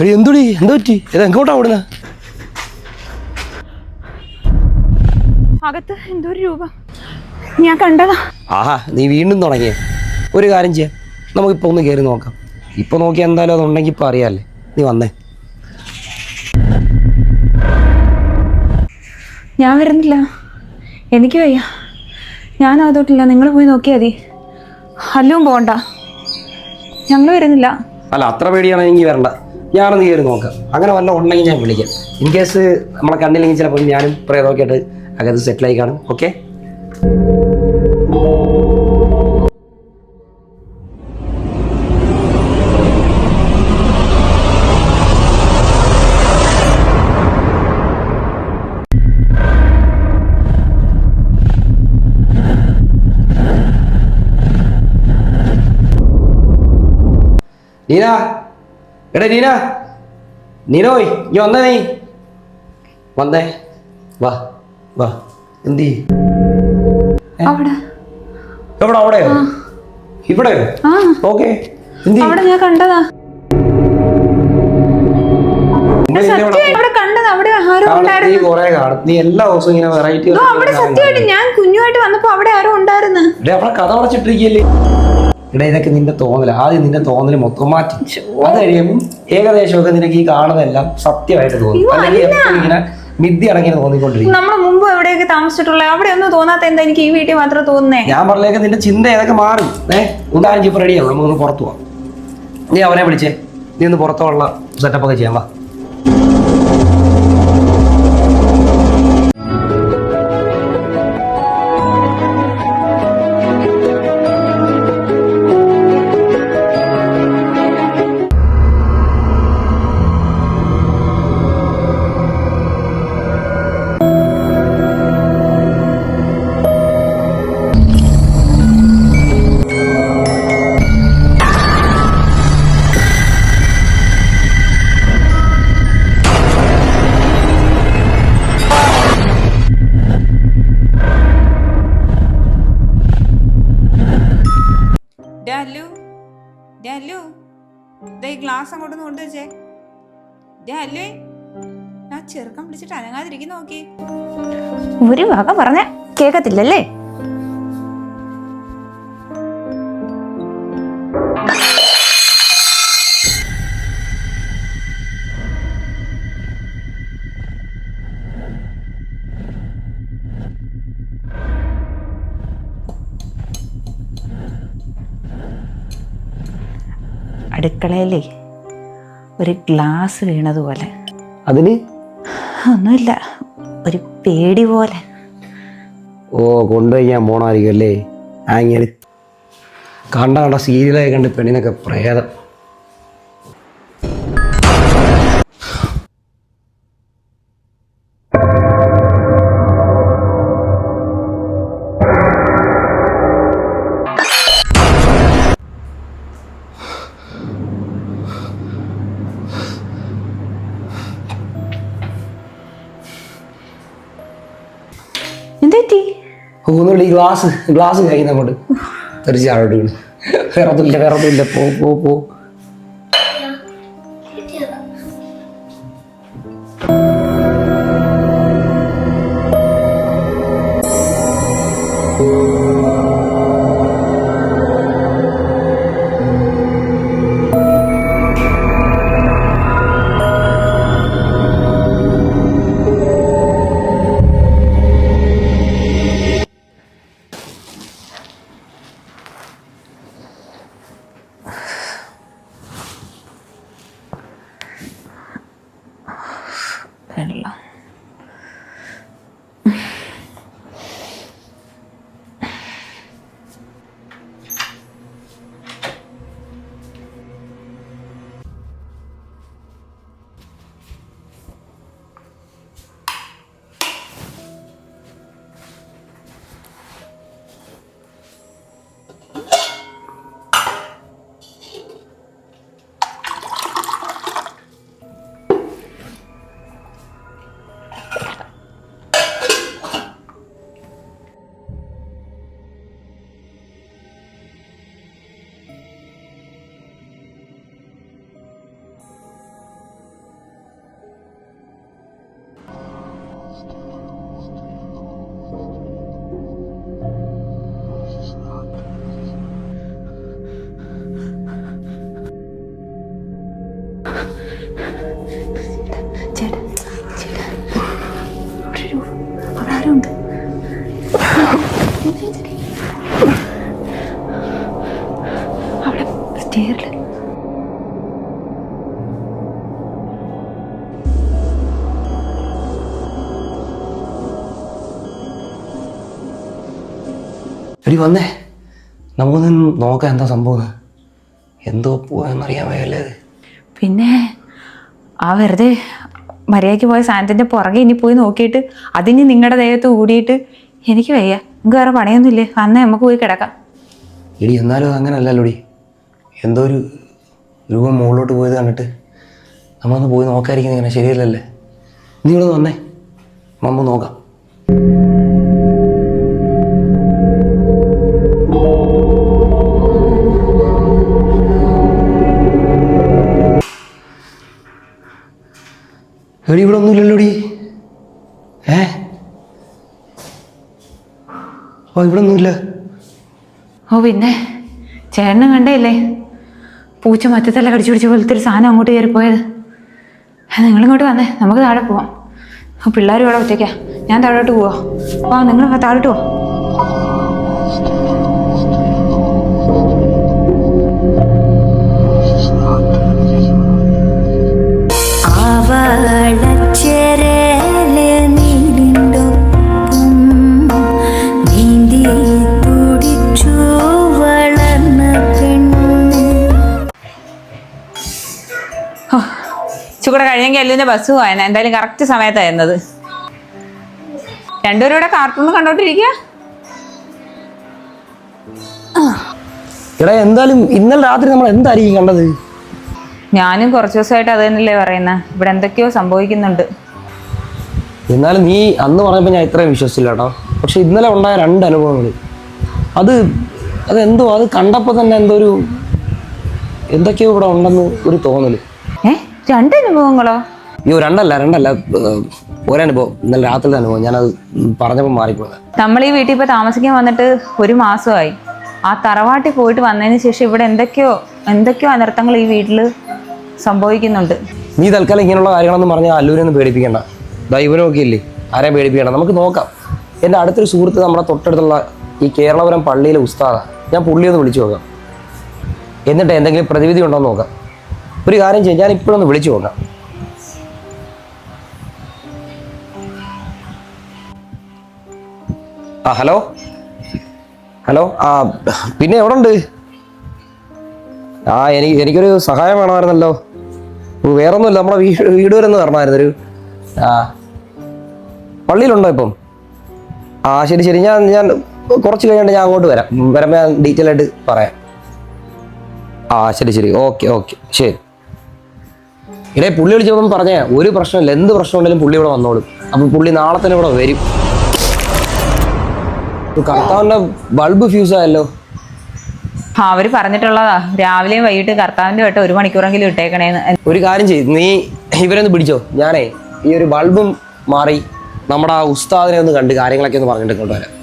എടി എന്തുടി, എന്താ പറ്റി? ഇത് എങ്ങോട്ടാ ഓടുന്ന? അകത്ത് എന്തോ രൂപ ഞാൻ കണ്ടതാ. ആഹാ, നീ വീണ്ടും തുടങ്ങിയ. ഒരു കാര്യം ചെയ്യാം, നമുക്കിപ്പോൾ ഒന്ന് കയറി നോക്കാം. ഇപ്പോൾ നോക്കിയാൽ എന്തായാലും അതുണ്ടെങ്കിൽ ഇപ്പോൾ അറിയാമല്ലേ. നീ വന്നേ. ഞാൻ വരുന്നില്ല, എനിക്ക് വയ്യ. ഞാൻ അതോട്ടില്ല, നിങ്ങൾ പോയി നോക്കിയാൽ മതി. അല്ലും പോകണ്ട, ഞങ്ങൾ വരുന്നില്ല. അല്ല, അത്ര പേടിയാണെങ്കിൽ വരണ്ട, ഞാനൊന്ന് കയറി നോക്കാം. അങ്ങനെ വല്ല ഉണ്ടെങ്കിൽ ഞാൻ വിളിക്കാം. ഇൻ കേസ് നമ്മളെ കണ്ടില്ലെങ്കിൽ ചിലപ്പോൾ ഞാനും പ്രേതമൊക്കെ ആയിട്ട് അകത്ത് സെറ്റിലായി കാണും. ഓക്കെ. നീന, എടാ നീന, നീനോയ് നീ വന്നേ. നീ വന്നേ, വാ വാ. എന്തി അവിടെ എവിടെ? അവിടെയോ? ഇവിടെയോ? ഓക്കെ. അവിടെ ഞാൻ കണ്ടതാ. നീ എല്ലാ ദിവസവും ഇങ്ങനെ വെറൈറ്റി. സത്യമായിട്ട് ഞാൻ കുഞ്ഞുമായിട്ട് വന്നപ്പോ അവിടെ ആരോ ഉണ്ടായിരുന്നു. അവിടെ കഥ അടച്ചിട്ടിരിക്കല്ലേ. ഇവിടെ ഇതൊക്കെ നിന്റെ തോന്നല. ആദ്യം നിന്റെ തോന്നല് മൊത്തം മാറ്റി. അത് കഴിയുമ്പോൾ ഏകദേശമൊക്കെ നിനക്ക് ഈ കാണുന്നതെല്ലാം സത്യമായിട്ട് തോന്നും. അല്ലെങ്കിൽ എപ്പോഴും ഇങ്ങനെ മിഥ്യ അടങ്ങിയ തോന്നിക്കൊണ്ടിരിക്കും. നമ്മൾ മുമ്പ് എവിടെയൊക്കെ താമസിച്ചിട്ടുള്ള അവിടെ ഒന്നും തോന്നാത്ത എന്താ എനിക്ക് ഈ വീട്ടിൽ മാത്രം തോന്നുന്നേ? ഞാൻ പറഞ്ഞേക്കെ നിന്റെ ചിന്ത ഏതൊക്കെ മാറും. ഉദാഹരണം ഇപ്പൊ റെഡിയാവും, നമുക്കൊന്ന് പുറത്തു പോവാം. നീ അവനെ വിളിച്ചേ, നീ ഒന്ന് പുറത്തുള്ള സെറ്റപ്പ് ഒക്കെ ചെയ്യാൻ വാ. ഗ്ലാസ് അങ്ങോട്ടൊന്ന് കൊണ്ടുവച്ചേ. ആ ചെറുക്കം വിളിച്ചിട്ട് അനങ്ങാതിരിക്കുന്ന നോക്കി. ഒരു വക പറഞ്ഞ കേക്കത്തില്ലല്ലേ? അടുക്കളയിലേ ഒരു ഗ്ലാസ് വീണതുപോലെ. അതിന് ഒന്നുമില്ല, ഒരു പേടി പോലെ. ഓ, കൊണ്ടുപോയി പോണായിരിക്കും അല്ലേ? അങ്ങനെ കണ്ട സീരിയലൊക്കെ കണ്ട് പെണ്ണിനൊക്കെ പ്രേതം. എന്തെറ്റി? ഒന്നുമില്ല, ഈ ഗ്ലാസ് കഴിക്കുന്ന അങ്ങോട്ട് തെറിച്ചാടോട്ട് വീണ്. വേറൊന്നുമില്ല, പോ. വെള്ളം. അവിടെ സ്റ്റെയറിൽ എടി വന്നേ, നമുക്കൊന്ന് നോക്കാം എന്താ സംഭവം. എന്തോ പോയെന്നറിയാൻ വയ്യല്ലേ. പിന്നെ ആ വെറുതെ മര്യാദയ്ക്ക് പോയ സാധനത്തിൻ്റെ പുറകെ ഇനി പോയി നോക്കിയിട്ട് അതിന് നിങ്ങളുടെ ദേഹത്ത് കൂടിയിട്ട് എനിക്ക് വയ്യ. നമുക്ക് വേറെ പണിയൊന്നുമില്ലേ? വന്നേ നമുക്ക് പോയി കിടക്കാം. എടി എന്നാലും അങ്ങനെ അല്ലല്ലോടി, എന്തോ ഒരു രൂപം മുകളിലോട്ട് പോയത് കണ്ടിട്ട് നമ്മളൊന്ന് പോയി നോക്കാതിരിക്കുന്നത് ഇങ്ങനെ ശരിയല്ലല്ലേ. നീ ഇവിടെ വന്നേ, നമ്മൾ നോക്കാം. എടി ഇവിടെ ഒന്നുമില്ലല്ലോടി. ഓ, ഇവിടെ ഒന്നുമില്ല. ഓ പിന്നെ ചേട്ടനും കണ്ടേല്ലേ, പൂച്ച മറ്റത്തല്ല കടിച്ചു പിടിച്ച പോലത്തെ ഒരു സാധനം അങ്ങോട്ട് കയറിപ്പോയത്. നിങ്ങളിങ്ങോട്ട് വന്നേ, നമുക്ക് താഴെ പോവാം. പിള്ളേരും ഇവിടെ ഒറ്റയ്ക്കാ, ഞാൻ താഴോട്ട് പോവാ. ആ നിങ്ങൾ താഴോട്ട് പോവാം. ചൂടെ കഴിഞ്ഞെങ്കിൽ എല്ലിൻ്റെ ബസ് പോയനെ. എന്തായാലും കറക്റ്റ് സമയത്തായിരുന്നത്. രണ്ടുപേരും ഇവിടെ കാർട്ടൂൺ കണ്ടോണ്ടിരിക്കുക. എടാ എന്തായാലും ഇന്നലെ രാത്രി നമ്മൾ എന്തായിരിക്കും കണ്ടത്? ഞാനും കുറച്ച് ദിവസമായിട്ട് അത് തന്നെയല്ലേ പറയുന്നത്. ഇവിടെ എന്തൊക്കെയോ സംഭവിക്കുന്നുണ്ട്. എന്നാലും നീ അന്ന് പറഞ്ഞപ്പോൾ ഞാൻ ഇത്രയും വിശ്വസിച്ചില്ല കേട്ടോ. പക്ഷെ ഇന്നലെ ഉണ്ടായ 2 അനുഭവങ്ങൾ, അതെന്തോ അത് കണ്ടപ്പോൾ തന്നെ എന്തോ എന്തൊക്കെയോ ഇവിടെ ഉണ്ടെന്ന് ഒരു തോന്നല്. 2 അനുഭവങ്ങളോ? അയ്യോ രണ്ടല്ല ഒരനുഭവം ഇന്നലെ രാത്രി അനുഭവം ഞാനത് പറഞ്ഞപ്പോൾ മാറിപ്പോയത്. നമ്മൾ ഈ വീട്ടിൽ ഇപ്പോൾ താമസിക്കാൻ വന്നിട്ട് 1 മാസമായി. ആ തറവാട്ടിൽ പോയിട്ട് വന്നതിന് ശേഷം ഇവിടെ എന്തൊക്കെയോ അനർത്ഥങ്ങൾ ഈ വീട്ടിൽ സംഭവിക്കുന്നുണ്ട്. നീ തൽക്കാലം ഇങ്ങനെയുള്ള കാര്യങ്ങളൊന്നും പറഞ്ഞാൽ അല്ലൂരൊന്നും പേടിപ്പിക്കേണ്ട. ദൈവനൊക്കെ ഇല്ലേ, ആരെയും പേടിപ്പിക്കേണ്ട, നമുക്ക് നോക്കാം. എൻ്റെ അടുത്തൊരു സുഹൃത്ത് നമ്മുടെ തൊട്ടടുത്തുള്ള ഈ കേരളപുരം പള്ളിയിലെ ഉസ്താദാണ്. ഞാൻ പുള്ളിയൊന്ന് വിളിച്ചു നോക്കാം, എന്നിട്ട് എന്തെങ്കിലും പ്രതിവിധി ഉണ്ടോ എന്ന് നോക്കാം. ഒരു കാര്യം ചെയ്യാം, ഞാൻ ഇപ്പോഴൊന്ന് വിളിച്ചു നോക്കാം. ഹലോ പിന്നെ എവിടെ ഉണ്ട്? എനിക്കൊരു സഹായം വേണമായിരുന്നല്ലോ. വേറൊന്നുമില്ല, നമ്മളെ വീട് വരെ ഒന്ന് വരണമായിരുന്നൊരു. പള്ളിയിലുണ്ടോ ഇപ്പം? ശരി, ഞാൻ കുറച്ച് കഴിഞ്ഞിട്ട് ഞാൻ അങ്ങോട്ട് വരുമ്പോൾ ഞാൻ ഡീറ്റെയിൽ ആയിട്ട് പറയാം. ശരി, ഓക്കെ ശരി. ഇടേ പുള്ളി വിളിച്ചപ്പം പറഞ്ഞേ ഒരു പ്രശ്നമില്ല, എന്ത് പ്രശ്നം ഉണ്ടെങ്കിലും പുള്ളി ഇവിടെ വന്നോളും. അപ്പം പുള്ളി നാളെ തന്നെ ഇവിടെ വരും. കർത്താവിൻ്റെ ബൾബ് ഫ്യൂസ് ആയല്ലോ. അവർ പറഞ്ഞിട്ടുള്ളതാ, രാവിലെയും വൈകിട്ട് കർത്താവിൻ്റെ വട്ടം 1 മണിക്കൂറെങ്കിലും ഇട്ടേക്കണേന്ന്. ഒരു കാര്യം ചെയ്യും, നീ ഇവരൊന്ന് പിടിച്ചോ. ഞാനേ ഈ ഒരു ബൾബും മാറി നമ്മുടെ ആ ഉസ്താദിനെ ഒന്ന് കണ്ട് കാര്യങ്ങളൊക്കെ ഒന്ന് പറഞ്ഞിട്ട് കൊണ്ടുവരാം.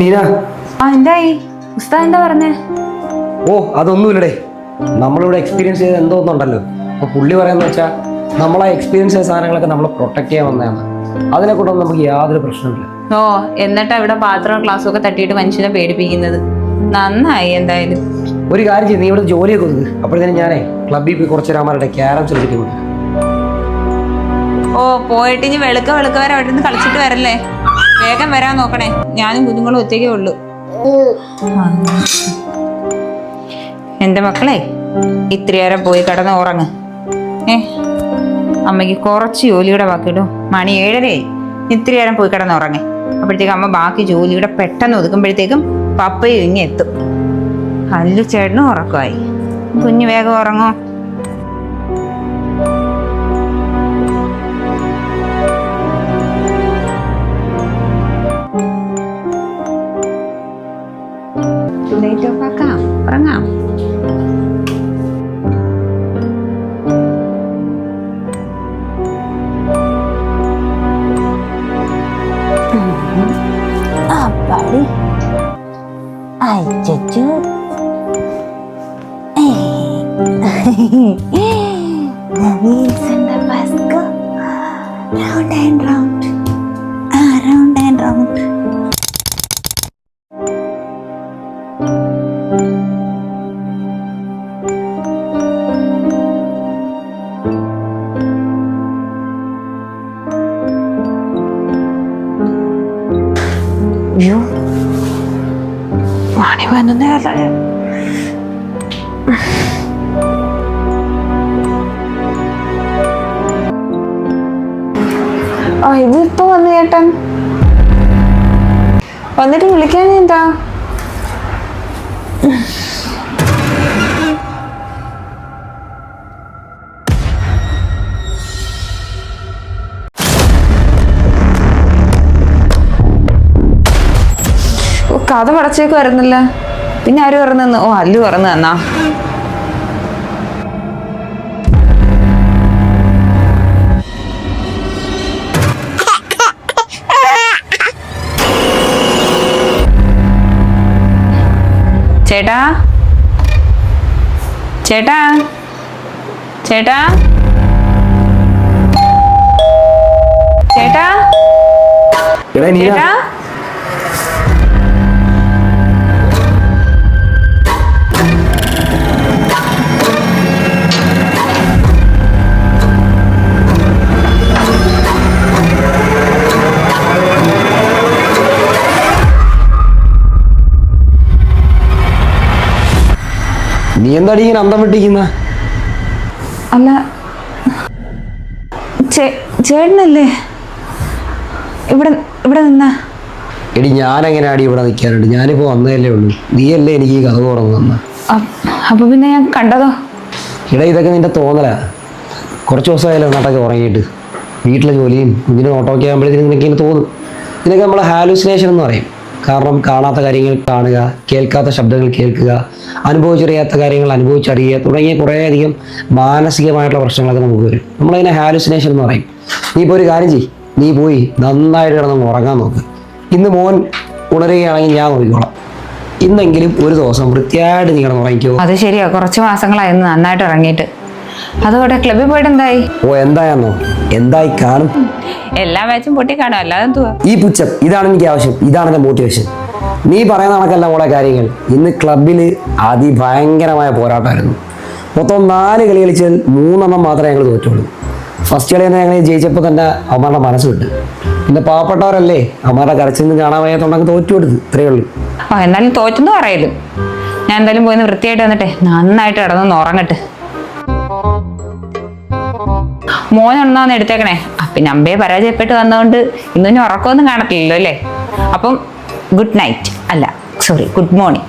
നീന, എന്തായി ഉസ്താദ് എന്താ പറഞ്ഞേ? അതൊന്നുമില്ലടേ, നമ്മളിവിടെ എക്സ്പീരിയൻസ് ചെയ്ത് എന്തോന്നുണ്ടല്ലോ. അപ്പൊ പുള്ളി പറയാന്ന് വെച്ചാൽ നമ്മളെ എക്സ്പീരിയൻസ് ചെയ്ത സാധനങ്ങളൊക്കെ നമ്മൾ പ്രൊട്ടക്ട് ചെയ്യാൻ വന്നതാണ്. അതിനെ കൊണ്ടൊന്നും നമുക്ക് യാതൊരു പ്രശ്നമില്ല. എന്നിട്ടാ ഇവിടെ പാത്രവും ഗ്ലാസ്സും ഒക്കെ തട്ടിയിട്ട് മനുഷ്യനെ പേടിപ്പിക്കുന്നത്. നന്നായി. എന്തായാലും ഒരു കാര്യം ചെയ്ത് നീ ഇവിടെ ജോലിയൊക്കെ വന്നത് അപ്പോഴത്തേനും ഞാനേ ക്ലബ്ബിൽ പോയി കുറച്ച് രാമാരുടെ ക്യാരംസ് കളിച്ചിട്ടുണ്ട്. പോയിട്ട് ഇനി വെളുക്ക വരെ അവിടെ നിന്ന് കളിച്ചിട്ട് വരല്ലേ. വേഗം വരാൻ നോക്കണേ, ഞാനും കുഞ്ഞുങ്ങളും ഒറ്റയ്ക്കേ ഉള്ളൂ. എൻ്റെ മക്കളെ ഇത്രയേരം പോയി കിടന്ന് ഉറങ്ങ്. അമ്മയ്ക്ക് കുറച്ച് ജോലിയുടെ ബാക്കിയിടും. മണി 7:30. ഇത്രയേരം പോയി കിടന്ന് ഉറങ്ങേ. അപ്പോഴത്തേക്കും അമ്മ ബാക്കി ജോലിയുടെ പെട്ടെന്ന് ഒതുക്കുമ്പോഴത്തേക്കും പപ്പയും ഇങ്ങ് എത്തും. അല്ലു ചേട്ടനും ഉറക്കമായി. കുഞ്ഞ് വേഗം ഉറങ്ങോ. ഉറങ്ങാം. അപ്പാടി അയച്ചു round and round, round and round. അയ്യോ, മണി 11 ഇതിപ്പോ വന്നു ചേട്ടൻ. വന്നിട്ട് വിളിക്കാൻ എന്താ? കഥ പടച്ചേക്ക് വരുന്നില്ല. പിന്നെ ആര് പറഞ്ഞു? അല്ലു പറഞ്ഞു തന്നാ. ചേട്ടാ ചേട്ടാ ചേട്ടാ ചേട്ടാ ചേട്ടാ നീ എന്താടി ഇങ്ങനെ അന്തം വിട്ടിരിക്കുന്ന? അല്ല ചേട്ടനല്ലേ ഇവിടെ ഇവിടെ നിന്നാ? എടി ഞാനെങ്ങനെ അടി ഇവിടെ നിൽക്കാനുണ്ട്? ഞാനിപ്പോ വന്നതല്ലേ ഉള്ളൂ. നീയല്ലേ എനിക്ക് ഈ കഥ തുറന്നു തന്ന. അപ്പൊ പിന്നെ ഞാൻ കണ്ടതോ? ഇട ഇതൊക്കെ നിന്റെ തോന്നലാ. കുറച്ച് ദിവസമായാലും നാട്ടൊക്കെ ഉറങ്ങിയിട്ട് വീട്ടിലെ ജോലിയും കുഞ്ഞിനെ നോട്ടമൊക്കെ ആകുമ്പോഴത്തേക്കും നിനക്ക് ഇങ്ങനെ തോന്നും. ഇതിനൊക്കെ നമ്മളെ ഹാലൂസിനേഷൻ എന്ന് പറയും. കാരണം കാണാത്ത കാര്യങ്ങൾ കാണുക, കേൾക്കാത്ത ശബ്ദങ്ങൾ കേൾക്കുക, അനുഭവിച്ചറിയാത്ത കാര്യങ്ങൾ അനുഭവിച്ചറിയുക തുടങ്ങിയ കുറേയധികം മാനസികമായിട്ടുള്ള പ്രശ്നങ്ങളൊക്കെ നമുക്ക് വരും. നമ്മളതിനെ ഹാലൂസിനേഷൻ എന്ന് പറയും. നീ ഇപ്പോൾ ഒരു കാര്യം ചെയ്യ്, നീ പോയി നന്നായിട്ട് കിടന്ന് ഉറങ്ങാൻ നോക്ക്. ഇന്ന് മോൻ ഉണരുകയാണെങ്കിൽ ഞാൻ നോക്കിക്കോളാം. ഇന്നെങ്കിലും ഒരു ദിവസം വൃത്തിയായിട്ട് നീ കിടന്ന് ഉറങ്ങിക്കോ. അത് ശരിയാ, കുറച്ച് മാസങ്ങളായിരുന്നു നന്നായിട്ട് ഇറങ്ങിയിട്ട്. അതോടെ ക്ലബിൽ പോയിട്ട് എന്തായി? ഓ എന്തായെന്നോ, എന്തായി കാണും. എല്ലാ മാച്ചും പൊട്ടി കാണും, അല്ലാതെ എന്തുവാ? ഈ പുച്ഛം ഇതാണ് എനിക്ക് ആവശ്യം, ഇതാണ് എൻ്റെ മോട്ടിവേഷൻ. നീ പറയുന്ന കണക്കല്ല മോളെ കാര്യങ്ങൾ. ഇന്ന് ക്ലബിൽ അതിഭയങ്കരമായ പോരാട്ടമായിരുന്നു. മൊത്തം 4 കളി കളിച്ചാൽ 3 മാത്രമേ ഞങ്ങൾ തോറ്റുള്ളൂ. ഫസ്റ്റ് കളി തന്നെ ഞങ്ങൾ ജയിച്ചപ്പോൾ തന്നെ അവന്മാരുടെ മനസ്സ് വിട്ട്. പിന്നെ പാവപ്പെട്ടവരല്ലേ, അവന്മാരുടെ കരച്ചിൽ നിന്ന് കാണാൻ വയ്യാത്തോണ്ടങ്ങ് തോറ്റു കൊടുത്ത്. ഇത്രയേ ഉള്ളൂ. എന്നാലും തോറ്റെന്ന് പറയലും. ഞാൻ എന്തായാലും പോയി വൃത്തിയായിട്ട് വന്നിട്ടെ നന്നായിട്ട് കിടന്നൊന്ന് ഉറങ്ങട്ടെ. മോനൊന്നാന്ന് എടുത്തേക്കണേ. പിന്നെ അമ്പയെ പരാജയപ്പെട്ട് വന്നതുകൊണ്ട് ഇന്നും ഉറക്കമൊന്നും കാണത്തില്ലല്ലോ അല്ലേ? അപ്പം ഗുഡ് നൈറ്റ്, അല്ല സോറി, ഗുഡ് മോർണിംഗ്.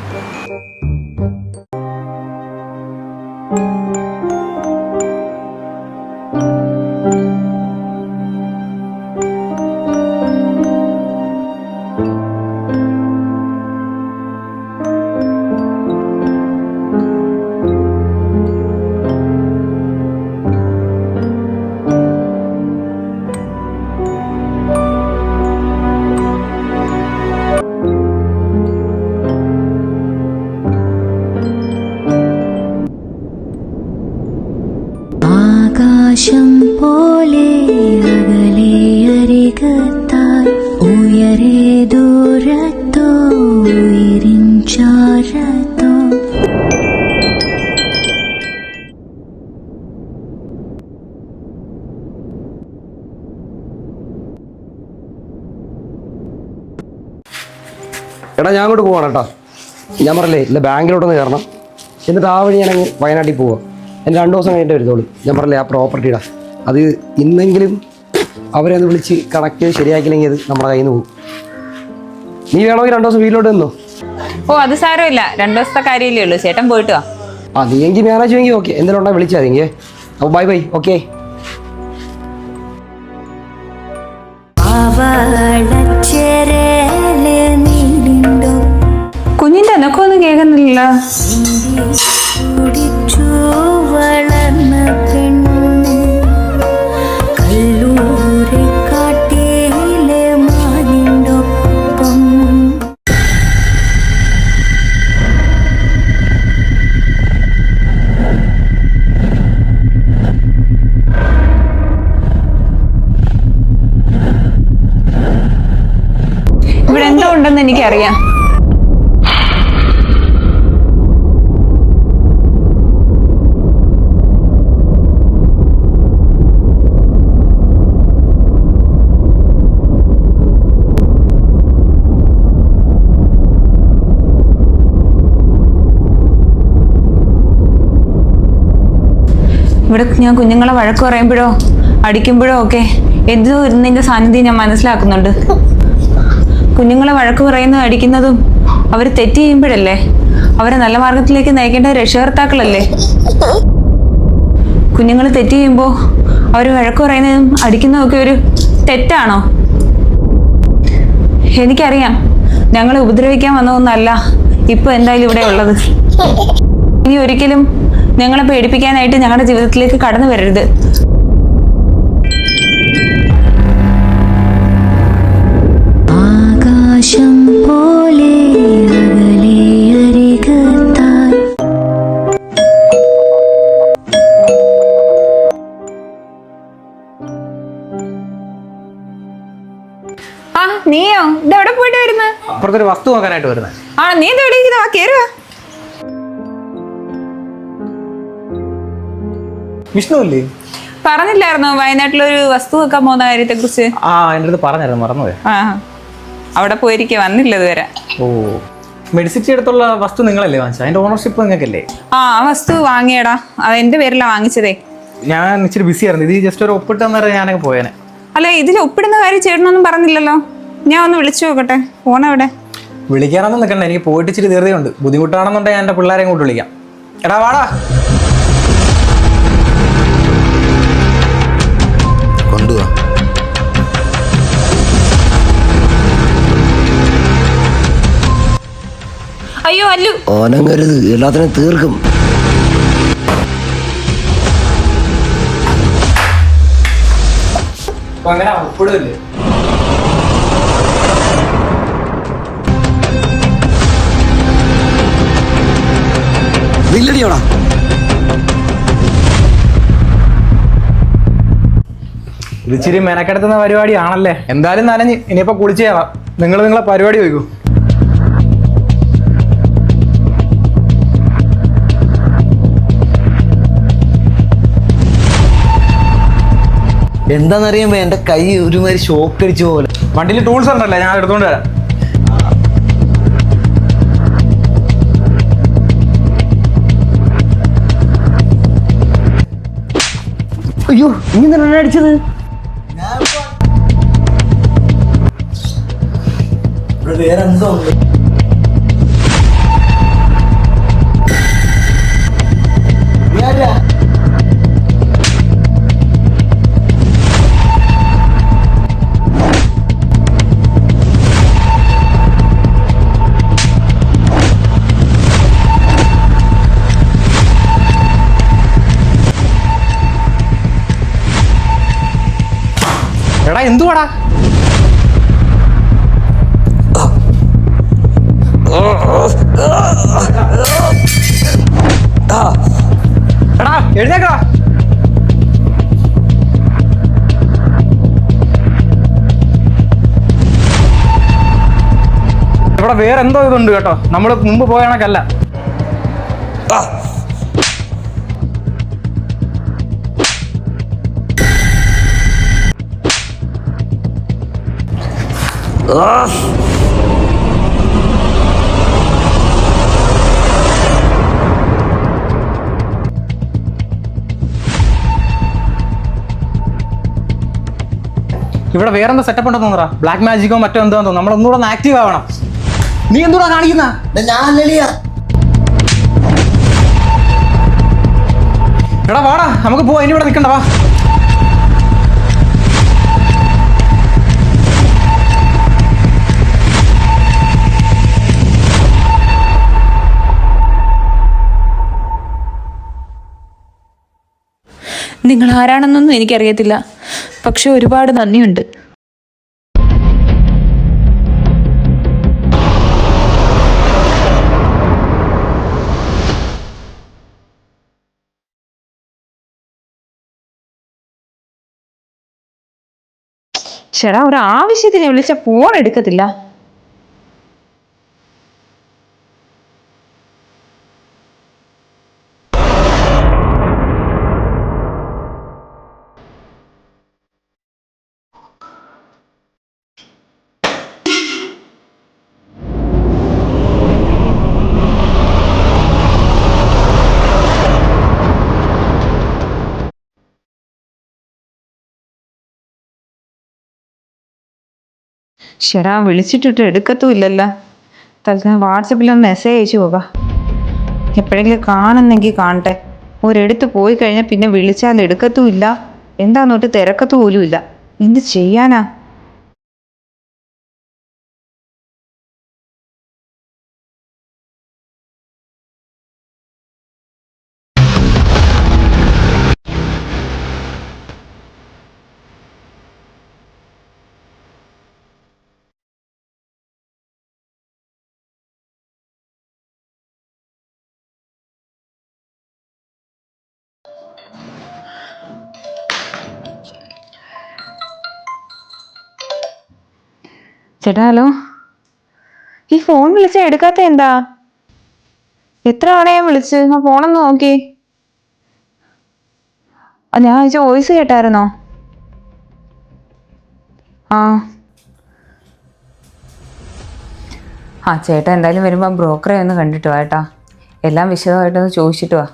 ആകാശം പോലെ അകലെ അരികത്തായി ഉയരെ ദൂരത്തോ ഉയരിൻ ചാരത്തോ എടാ ഞാൻ അങ്ങോട്ട് പോവാണ് കേട്ടോ. ഞാൻ പറഞ്ഞില്ലേ ഇല്ല ബാങ്കിലോട്ടൊന്ന് കയറണം. എന്നിട്ട് ആ വഴി ഞാനങ്ങ് വയനാട്ടിൽ പോവാം. എൻ്റെ 2 ദിവസം കഴിഞ്ഞിട്ട് വരുത്തോളൂ. ഞാൻ പറഞ്ഞില്ലേ ആ പ്രോപ്പർട്ടിയുടെ അത് ഇന്നെങ്കിലും അവരെ ഒന്ന് വിളിച്ച് കണക്ട് ശരിയാക്കില്ലെങ്കിൽ അത് നമ്മുടെ കയ്യിൽ നിന്ന് പോകും. നീ വേണമെങ്കിൽ 2 ദിവസം വീട്ടിലോട്ട് നിന്നോ. ഓ അത് സാരമില്ല, 2 ദിവസത്തെ കാര്യമല്ലേ ഉള്ളൂ. ചേട്ടൻ പോയിട്ട് വാ. നീ എങ്കിൽ മാനേജ് ചെയ്യുമെങ്കിൽ ഓക്കെ, എന്തെങ്കിലും ഉണ്ടെങ്കിൽ വിളിച്ചാൽ മതി. അപ്പോൾ ബൈ ബൈ. ഓക്കെ. കുഞ്ഞിന്റെ അനക്കൊന്നും കേൾക്കുന്നില്ല. വളർന്ന പെണ്ണ് കല്ലൂരി കാട്ടിലെ മാനിൻ്റൊപ്പം ഇവിടെ എന്തോ ഉണ്ടെന്ന് എനിക്കറിയാം. ഇവിടെ ഞാൻ കുഞ്ഞുങ്ങളെ വഴക്ക് പറയുമ്പോഴോ അടിക്കുമ്പോഴോ ഒക്കെ എന്തോ ഇരുന്നതിൻ്റെ സാന്നിധ്യം ഞാൻ മനസ്സിലാക്കുന്നുണ്ട്. കുഞ്ഞുങ്ങളെ വഴക്ക് പറയുന്നതും അടിക്കുന്നതും അവർ തെറ്റ് ചെയ്യുമ്പോഴല്ലേ, അവരെ നല്ല മാർഗത്തിലേക്ക് നയിക്കേണ്ട രക്ഷകർത്താക്കളല്ലേ. കുഞ്ഞുങ്ങൾ തെറ്റ് ചെയ്യുമ്പോൾ അവർ വഴക്ക് പറയുന്നതും അടിക്കുന്നതും ഒക്കെ ഒരു തെറ്റാണോ? എനിക്കറിയാം ഞങ്ങളെ ഉപദ്രവിക്കാൻ വന്നതൊന്നല്ല ഇപ്പോൾ എന്തായാലും ഇവിടെ ഉള്ളത്. ഇനി ഒരിക്കലും ഞങ്ങളെ പേടിപ്പിക്കാനായിട്ട് ഞങ്ങളുടെ ജീവിതത്തിലേക്ക് കടന്നു വരരുത്. ആകാശം പോലെ അകലെ അരികത്തായി നീയോ ഇതെവിടെ പോയിട്ട് വരുന്നത്? അപ്പുറത്തൊരു വസ്തു നോക്കാനായിട്ട് വരുന്നത്. ആ നീ ഇതെവിടെ ഇരിക്കുന്ന? കേറുക. വിഷ്ണു ഇല്ലേ? പറഞ്ഞില്ലായിരുന്നോ വയനാട്ടിലൊരു വസ്തു വെക്കാൻ പോകുന്ന കാര്യത്തെ കുറിച്ച്? ആ എൻ്റെ അടുത്ത് പറഞ്ഞായിരുന്നു, മറന്നുപോയി. ആ അവിടെ പോയിരിക്കുക, വന്നില്ല ഇതുവരെ. ഓ, മെഡിസിറ്റി അടുത്തുള്ള വസ്തു നിങ്ങളല്ലേ വാങ്ങിച്ചത്? അതിന്റെ ഓണർഷിപ്പ് നിങ്ങൾക്കല്ലേ? ആ വസ്തു വാങ്ങിയടാ, അത് എന്റെ പേരിലാണ് വാങ്ങിച്ചതേ. ഞാൻ ഇച്ചിരി ബിസി ആയിരുന്നു. ഇത് ജസ്റ്റ് ഒരു ഒപ്പിട്ട് തന്നേരം ഞാനൊക്കെ പോയേനെ. അല്ല ഇതിൽ ഒപ്പിടുന്ന കാര്യം ചേട്ടനൊന്നും പറഞ്ഞില്ലല്ലോ. ഞാൻ ഒന്ന് വിളിച്ചു നോക്കട്ടെ. ഫോണെവിടെ? വിളിക്കാനൊന്നും നിൽക്കണ്ട, എനിക്ക് പോയിട്ട് ഇച്ചിരി ധൃതിയുണ്ട്. ബുദ്ധിമുട്ടാണെന്നുണ്ടെങ്കിൽ ഞാൻ എൻ്റെ പിള്ളേരെ കൂട്ട് വിളിക്കാം. എടാ വാടാ. കൊണ്ടുവാ. അയ്യോ അല്ലു, ഓനങ്ങരുത്, എല്ലാത്തിനും തീർക്കും. അപ്പൊ അങ്ങനെ ഒപ്പിടില്ലേ? വില്ലടിയോടാ. ഇത് ഇച്ചിരി മെനക്കെടുത്തുന്ന പരിപാടിയാണല്ലേ. എന്തായാലും നനഞ്ഞ് ഇനിയിപ്പോ കുളിച്ച് കയറാം. നിങ്ങളെ പരിപാടി വയ്ക്കൂ. എന്താന്നറിയുമ്പോ എന്റെ കൈ ഒരുമാതിരി ഷോക്ക് അടിച്ച പോലെ. വണ്ടിയിൽ ടൂൾസ് ഉണ്ടല്ലേ, ഞാൻ എടുത്തോണ്ട് വരാം. അയ്യോ, നീ തന്നെ അടിച്ചത്? വേറെ എന്തോ ഉണ്ട്. എടാ എന്തുവാടാ? എടാ എഴുന്നേക്കടാ. ഇവിടെ വേറെ എന്തോ ഇതുണ്ട് കേട്ടോ, നമ്മള് മുമ്പ് പോയ കണക്കല്ല. ഇവിടെ വേറെന്താ സെറ്റപ്പ് ഉണ്ടെന്ന് തോന്നറാ. ബ്ലാക്ക് മാജിക്കോ മറ്റോ എന്തോ തോന്നുന്നു. നമ്മളൊന്നുകൂടെ ഒന്ന് ആക്റ്റീവ് ആവണം. നീ എന്തുകൂടാ കാണിക്കുന്ന? എടാ വാടാ, നമുക്ക് പോവാ. ഇനി ഇവിടെ നിൽക്കണ്ട, വാ. നിങ്ങൾ ആരാണെന്നൊന്നും എനിക്കറിയത്തില്ല, പക്ഷെ ഒരുപാട് നന്ദിയുണ്ട്. ചേട്ടാ ഒരു ആവശ്യത്തിന് വിളിച്ച ഫോൺ എടുക്കത്തില്ല. ചേട്ടാ വിളിച്ചിട്ടിട്ട് എടുക്കത്തും ഇല്ലല്ലോ. തൽക്കാലം വാട്സപ്പിലൊന്ന് മെസ്സേജ് അയച്ചു പോകാം. എപ്പോഴെങ്കിലും കാണുന്നെങ്കിൽ കാണട്ടെ. ഒരിടത്ത് പോയി കഴിഞ്ഞാൽ പിന്നെ വിളിച്ചാൽ എടുക്കത്തും ഇല്ല, എന്താന്നോട്ട് തിരക്കത്തു പോലും ഇല്ല. എന്ത് ചെയ്യാനാ? ചേട്ടാ ഹലോ, ഈ ഫോൺ വിളിച്ചാൽ എടുക്കാത്ത എന്താ? എത്ര തവണ ഞാൻ വിളിച്ച്? ഞാൻ ഫോണൊന്ന് നോക്കി. ഞാൻ അയച്ച വോയിസ് കേട്ടായിരുന്നോ? ആ ചേട്ടാ എന്തായാലും വരുമ്പോൾ ബ്രോക്കറെ ഒന്ന് കണ്ടിട്ട് വാ കേട്ടാ. എല്ലാം വിശദമായിട്ടൊന്ന് ചോദിച്ചിട്ട് വാ.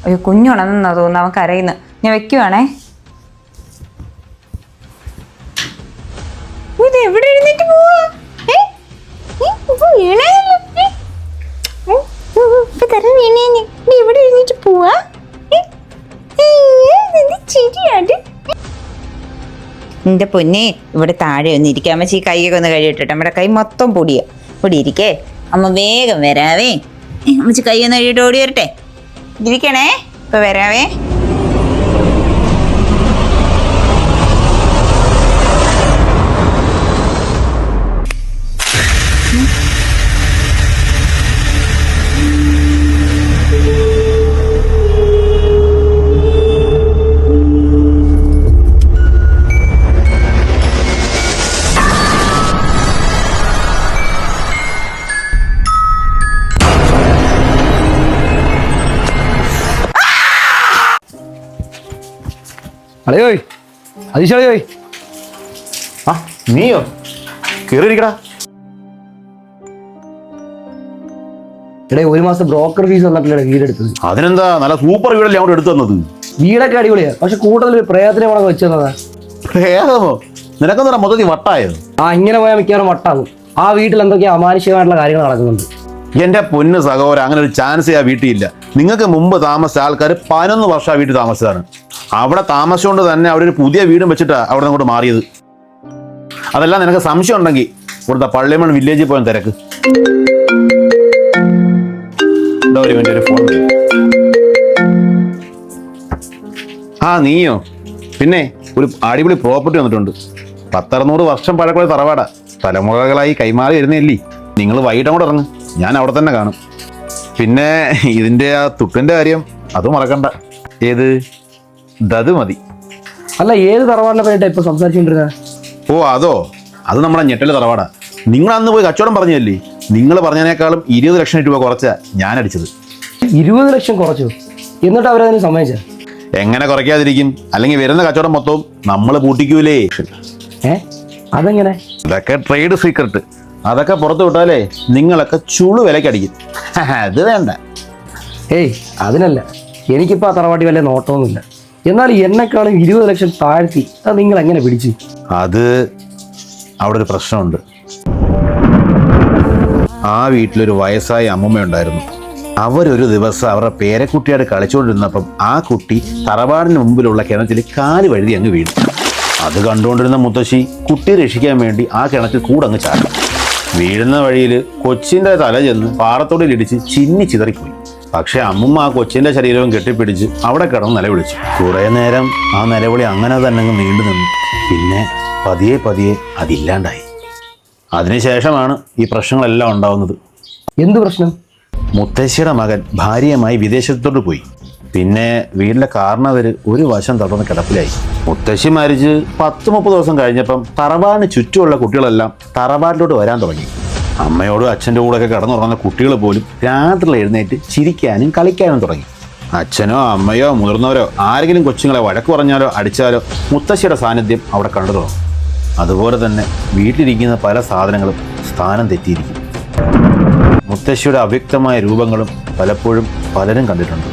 അയ്യോ കുഞ്ഞുണന്നാ തോന്നുന്നു, അവൻ കരയുന്നു. ഞാൻ വെക്കുവാണേ. ഇത് എവിടെ എഴുന്നേറ്റ് പോവാ? എവിടെ എഴുന്നേറ്റ് പോവാ? എന്റെ പൊന്നെ, ഇവിടെ താഴെ ഒന്ന് ഇരിക്കാം. അമ്മച്ചി ഈ കൈയൊക്കെ ഒന്ന് കഴുകിയിട്ടെ. നമ്മുടെ കൈ മൊത്തം പൊടിയാ. ഇവിടെ ഇരിക്കേ, അമ്മ വേഗം വരാവേ. അമ്മച്ചി കൈ ഒന്ന് കഴുകിയിട്ട് ഓടി വരട്ടെ. ഇരിക്കണേ, ഇപ്പൊ വരാവേ. അളയോയ്, അതിശളയോയ്. ആ നീയോ? കേറിയിരിക്കടാ. എടേ, ഒരു മാസം ബ്രോക്കർ ഫീസ് വന്നിട്ടില്ലേ വീടെടുത്തത്? അതിനെന്താ, നല്ല സൂപ്പർ വീടല്ലേ അങ്ങോട്ട് എടുത്തു തന്നത്. വീടൊക്കെ അടിപൊളിയാ, പക്ഷെ കൂടുതൽ പ്രേതത്തിനെ കൂടെ വെച്ചു തന്നതാ. പ്രേതമോ? നിനക്കെന്താ മൊത്തത്തിൽ വട്ടായത്? ഇങ്ങനെ പോയാൽ മിക്കവാറും വട്ടാകും. ആ വീട്ടിൽ എന്തൊക്കെയാ അമാനുഷികമായിട്ടുള്ള കാര്യങ്ങൾ നടക്കുന്നുണ്ട്. എന്റെ പൊന്ന് സഹോദരൻ, അങ്ങനെ ഒരു ചാൻസ് ആ വീട്ടിലില്ല. നിങ്ങൾക്ക് മുമ്പ് താമസിച്ച ആൾക്കാർ 11 വർഷം ആ വീട്ടിൽ താമസിച്ചതാണ്. അവിടെ താമസിച്ചുകൊണ്ട് തന്നെ അവിടെ ഒരു പുതിയ വീടും വെച്ചിട്ടാണ് അവിടെ നിന്ന് അങ്ങോട്ട് മാറിയത്. അതെല്ലാം നിനക്ക് സംശയം ഉണ്ടെങ്കിൽ ഇവിടുത്തെ പള്ളിമൺ വില്ലേജിൽ പോയി തിരക്ക്. ഒരു ഫോൺ. നീയോ? പിന്നെ ഒരു അടിപൊളി പ്രോപ്പർട്ടി വന്നിട്ടുണ്ട്. 10-600 വർഷം പഴക്കമുള്ള തറവാടാ. തലമുറകളായി കൈമാറി വരുന്നില്ലേ. നിങ്ങൾ വൈകിട്ട് അങ്ങോട്ട് ഇറങ്ങും, ഞാൻ അവിടെ തന്നെ കാണും. പിന്നെ ഇതിൻ്റെ ആ തുട്ടിൻ്റെ കാര്യം അത് മറക്കണ്ട. ഏത്? അത് മതി. അല്ല, ഏത് തറവാടിനെ പറ്റിയിട്ടാ ഇപ്പൊ സംസാരിച്ചുകൊണ്ടിരുന്നത്? അതോ, അത് നമ്മളെ ഞെട്ടല് തറവാടാ. നിങ്ങൾ അന്ന് പോയി കച്ചവടം പറഞ്ഞല്ലേ? നിങ്ങൾ പറഞ്ഞതിനേക്കാളും 20 ലക്ഷം രൂപ കുറച്ചാ ഞാൻ അടിച്ചത്. 20 ലക്ഷം കുറച്ചു? എന്നിട്ട് അവരതിന് സമ്മതിച്ച? എങ്ങനെ കുറയ്ക്കാതിരിക്കും? അല്ലെങ്കിൽ വരുന്ന കച്ചവടം മൊത്തവും നമ്മൾ പൂട്ടിക്കൂലേ. അതെങ്ങനെ? ഇതൊക്കെ ട്രേഡ് സീക്രട്ട്. അതൊക്കെ പുറത്തു വിട്ടാലേ നിങ്ങളൊക്കെ ചുളു വിലയ്ക്ക് അടിക്കും. അത് വേണ്ട. അതിനല്ല, എനിക്കിപ്പോൾ ആ തറവാട്ടി വല്ല നോട്ടമൊന്നുമില്ല. എന്നാൽ എന്നെക്കാളും 20 ലക്ഷം താഴ്ത്തി അത് നിങ്ങൾ എങ്ങനെ പിടിച്ചു? അത് അവിടെ ഒരു പ്രശ്നമുണ്ട്. ആ വീട്ടിലൊരു വയസ്സായ അമ്മൂമ്മയുണ്ടായിരുന്നു. അവരൊരു ദിവസം അവരുടെ പേരക്കുട്ടിയോട് കളിച്ചുകൊണ്ടിരുന്നപ്പം ആ കുട്ടി തറവാടിന് മുമ്പിലുള്ള കിണറ്റിൽ കാല് വഴുതി അങ്ങ് വീണു. അത് കണ്ടുകൊണ്ടിരുന്ന മുത്തശ്ശി കുട്ടിയെ രക്ഷിക്കാൻ വേണ്ടി ആ കിണറ്റിൽ കൂടെ അങ്ങ് ചാടി. വീഴുന്ന വഴിയിൽ കൊച്ചിൻ്റെ തല ചെന്ന് പാറത്തോടിലിടിച്ച് ചിന്നി ചിതറിപ്പോയി. പക്ഷെ അമ്മുമ്മ ആ കൊച്ചിൻ്റെ ശരീരവും കെട്ടിപ്പിടിച്ച് അവിടെ കിടന്ന് നിലവിളിച്ചു. കുറേ നേരം ആ നിലവിളി അങ്ങനെ തന്നെ അങ്ങ് നീണ്ടു നിന്നു. പിന്നെ പതിയെ പതിയെ അതില്ലാണ്ടായി. അതിനുശേഷമാണ് ഈ പ്രശ്നങ്ങളെല്ലാം ഉണ്ടാവുന്നത്. എന്ത് പ്രശ്നം? മുത്തശ്ശിയുടെ മകൻ ഭാര്യയുമായി വിദേശത്തോട്ട് പോയി. പിന്നെ വീട്ടിലെ കാരണവര് ഒരു വശം തടർന്ന് കിടപ്പിലായി. മുത്തശ്ശി മരിച്ച് 10-30 ദിവസം കഴിഞ്ഞപ്പം തറവാടിന് ചുറ്റുമുള്ള കുട്ടികളെല്ലാം തറവാട്ടിലോട്ട് വരാൻ തുടങ്ങി. അമ്മയോടും അച്ഛൻ്റെ കൂടെയൊക്കെ കിടന്നുറങ്ങുന്ന കുട്ടികൾ പോലും രാത്രി എഴുന്നേറ്റ് ചിരിക്കാനും കളിക്കാനും തുടങ്ങി. അച്ഛനോ അമ്മയോ മുതിർന്നവരോ ആരെങ്കിലും കൊച്ചുങ്ങളെ വഴക്ക് പറഞ്ഞാലോ അടിച്ചാലോ മുത്തശ്ശിയുടെ സാന്നിധ്യം അവിടെ കണ്ടു തുടങ്ങും. അതുപോലെ തന്നെ വീട്ടിലിരിക്കുന്ന പല സാധനങ്ങളും സ്ഥാനം തെറ്റിയിരിക്കും. മുത്തശ്ശിയുടെ അവ്യക്തമായ രൂപങ്ങളും പലപ്പോഴും പലരും കണ്ടിട്ടുണ്ട്.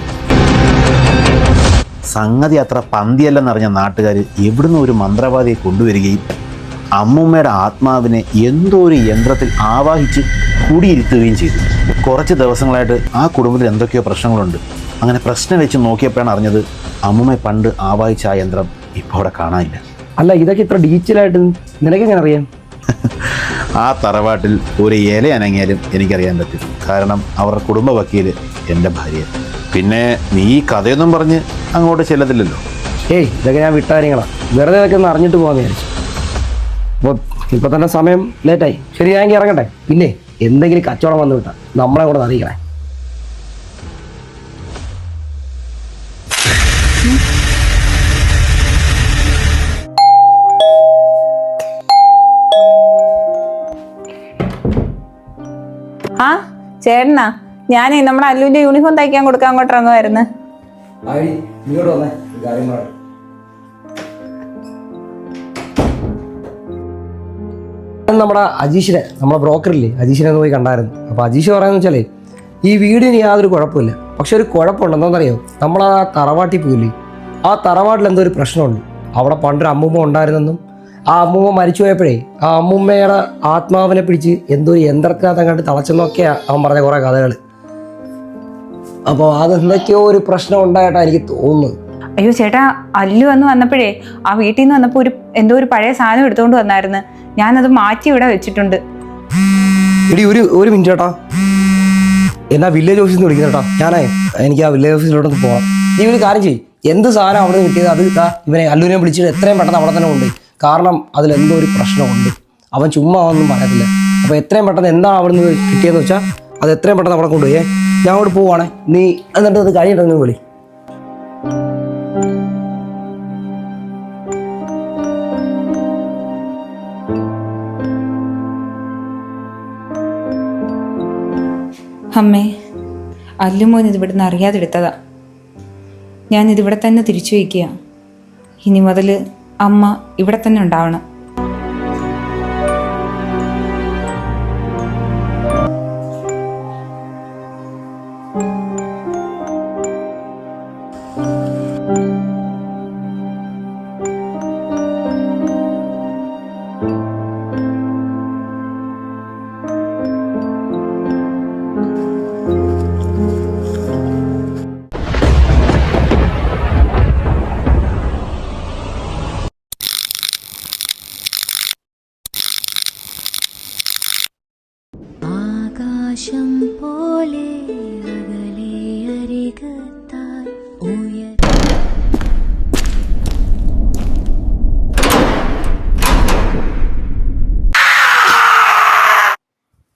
സംഗതി അത്ര പന്തിയല്ലെന്നറിഞ്ഞ നാട്ടുകാർ എവിടുന്ന് ഒരു മന്ത്രവാദിയെ കൊണ്ടുവരികയും അമ്മൂമ്മയുടെ ആത്മാവിനെ എന്തോ ഒരു യന്ത്രത്തിൽ ആവാഹിച്ച് കുടിയിരുത്തുകയും ചെയ്തു. കുറച്ച് ദിവസങ്ങളായിട്ട് ആ കുടുംബത്തിൽ എന്തൊക്കെയോ പ്രശ്നങ്ങളുണ്ട്. അങ്ങനെ പ്രശ്നം വെച്ച് നോക്കിയപ്പോഴാണ് അറിഞ്ഞത് അമ്മൂമ്മയെ പണ്ട് ആവാഹിച്ച ആ യന്ത്രം ഇപ്പോൾ അവിടെ കാണാനില്ല. അല്ല, ഇതൊക്കെ ഇത്ര ഡീറ്റെയിലായിട്ട് നിനക്കെങ്ങനെ അറിയാം? ആ തറവാട്ടിൽ ഒരു ഇല അനങ്ങിയാലും എനിക്കറിയാൻ പറ്റും. കാരണം അവരുടെ കുടുംബ വക്കീൽ എൻ്റെ ഭാര്യ. പിന്നെ നീ ഈ കഥയൊന്നും പറഞ്ഞ് അങ്ങോട്ട് ചെല്ലത്തില്ലല്ലോ. ഇതൊക്കെ ഞാൻ വിട്ട കാര്യങ്ങളാണ്. വെറുതെ ഇതൊക്കെ ഒന്ന് അറിഞ്ഞിട്ട് പോകാമെന്ന് വിചാരിച്ചു. അപ്പോൾ ഇപ്പോൾ തന്നെ സമയം ലേറ്റായി. ശരി, ഞാൻ ഇറങ്ങട്ടെ. പിന്നെ എന്തെങ്കിലും കച്ചവടം വന്നു വിട്ടാൽ നമ്മളെ കൂടെ അറിയിക്കണേ. ചേട്ടനാ ഞാനേ നമ്മുടെ അല്ലുവിന്റെ യൂണിഫോം തയ്ക്കാൻ കൊടുക്കാൻ അങ്ങോട്ട് ഇറങ്ങുമായിരുന്നു. ഇങ്ങോട്ട് വന്നേ, കാര്യം പറയാം. നമ്മുടെ അജീഷിനെ, നമ്മളെ ബ്രോക്കറില്ലേ അജീഷിനെ പോയി കണ്ടായിരുന്നു. അപ്പോൾ അജീഷ് പറയാന്ന് വെച്ചാലേ ഈ വീടിന് യാതൊരു കുഴപ്പമില്ല, പക്ഷെ ഒരു കുഴപ്പമുണ്ട്. എന്താണെന്നറിയോ, നമ്മളാ തറവാട്ടിൽ പോയില്ലേ, ആ തറവാട്ടിൽ എന്തോ ഒരു പ്രശ്നമുണ്ട്. അവിടെ പണ്ടൊരു അമ്മൂമ്മ ഉണ്ടായിരുന്നെന്നും ആ അമ്മൂമ്മ മരിച്ചു പോയപ്പോഴേ ആ അമ്മൂമ്മയുടെ ആത്മാവിനെ പിടിച്ച് എന്തോ ഒരു യന്ത്രത്തിനകത്ത് അങ്ങോട്ട് തളച്ചെന്നൊക്കെയാണ് അവൻ പറഞ്ഞ കുറേ കഥകൾ. അപ്പോൾ അതെന്തൊക്കെയോ ഒരു പ്രശ്നം ഉണ്ടായിട്ടാണ് എനിക്ക് തോന്നുന്നത്. അയ്യോ ചേട്ടാ, അല്ലു എന്ന് വന്നപ്പോഴേ ആ വീട്ടിൽ നിന്ന് വന്നപ്പോൾ എന്തോ ഒരു പഴയ സാധനം എടുത്തുകൊണ്ട് വന്നായിരുന്നു. ഞാനത് മാറ്റി ഇവിടെ വെച്ചിട്ടുണ്ട്. ഇടി ഒരു മിനിറ്റ് ചേട്ടാ, എന്നാ വില്ലേജ് ഓഫീസിൽ നിന്ന് വിളിക്കുന്ന ചേട്ടാ. എനിക്ക് ആ വില്ലേജ് ഓഫീസിലോട്ടൊന്ന് പോകാം. നീ ഒരു കാര്യം ചെയ്യും, എന്ത് സാധനം അവിടെ നിന്ന് കിട്ടിയത് അത് ഇവനെ അല്ലുവിനെ വിളിച്ചിട്ട് എത്രയും പെട്ടെന്ന് അവിടെ തന്നെ ഉണ്ട്. കാരണം അതിലെന്തോ ഒരു പ്രശ്നമുണ്ട്. അവൻ ചുമ്മാ ഒന്നും പറയത്തില്ല. അപ്പോൾ എത്രയും പെട്ടെന്ന് എന്താണ് അവിടെ നിന്ന് കിട്ടിയതെന്ന് വെച്ചാൽ അത് എത്രയും പെട്ടെന്ന് അവിടെ കൊണ്ടുപോയേ. ഞാൻ അവിടെ പോവാണേ, നീ എന്നിട്ട് അത് കഴിഞ്ഞിട്ടൊന്ന് വിളി. അമ്മേ, അല്ലുമോൻ ഇതിവിടുന്ന് അറിയാതെടുത്തതാ. ഞാനിതിവിടെ തന്നെ തിരിച്ചു വയ്ക്കുക. ഇനി മുതൽ അമ്മ ഇവിടെ തന്നെ ഉണ്ടാവണം. ആകാശം പോലെ അകലെ അരികത്ത്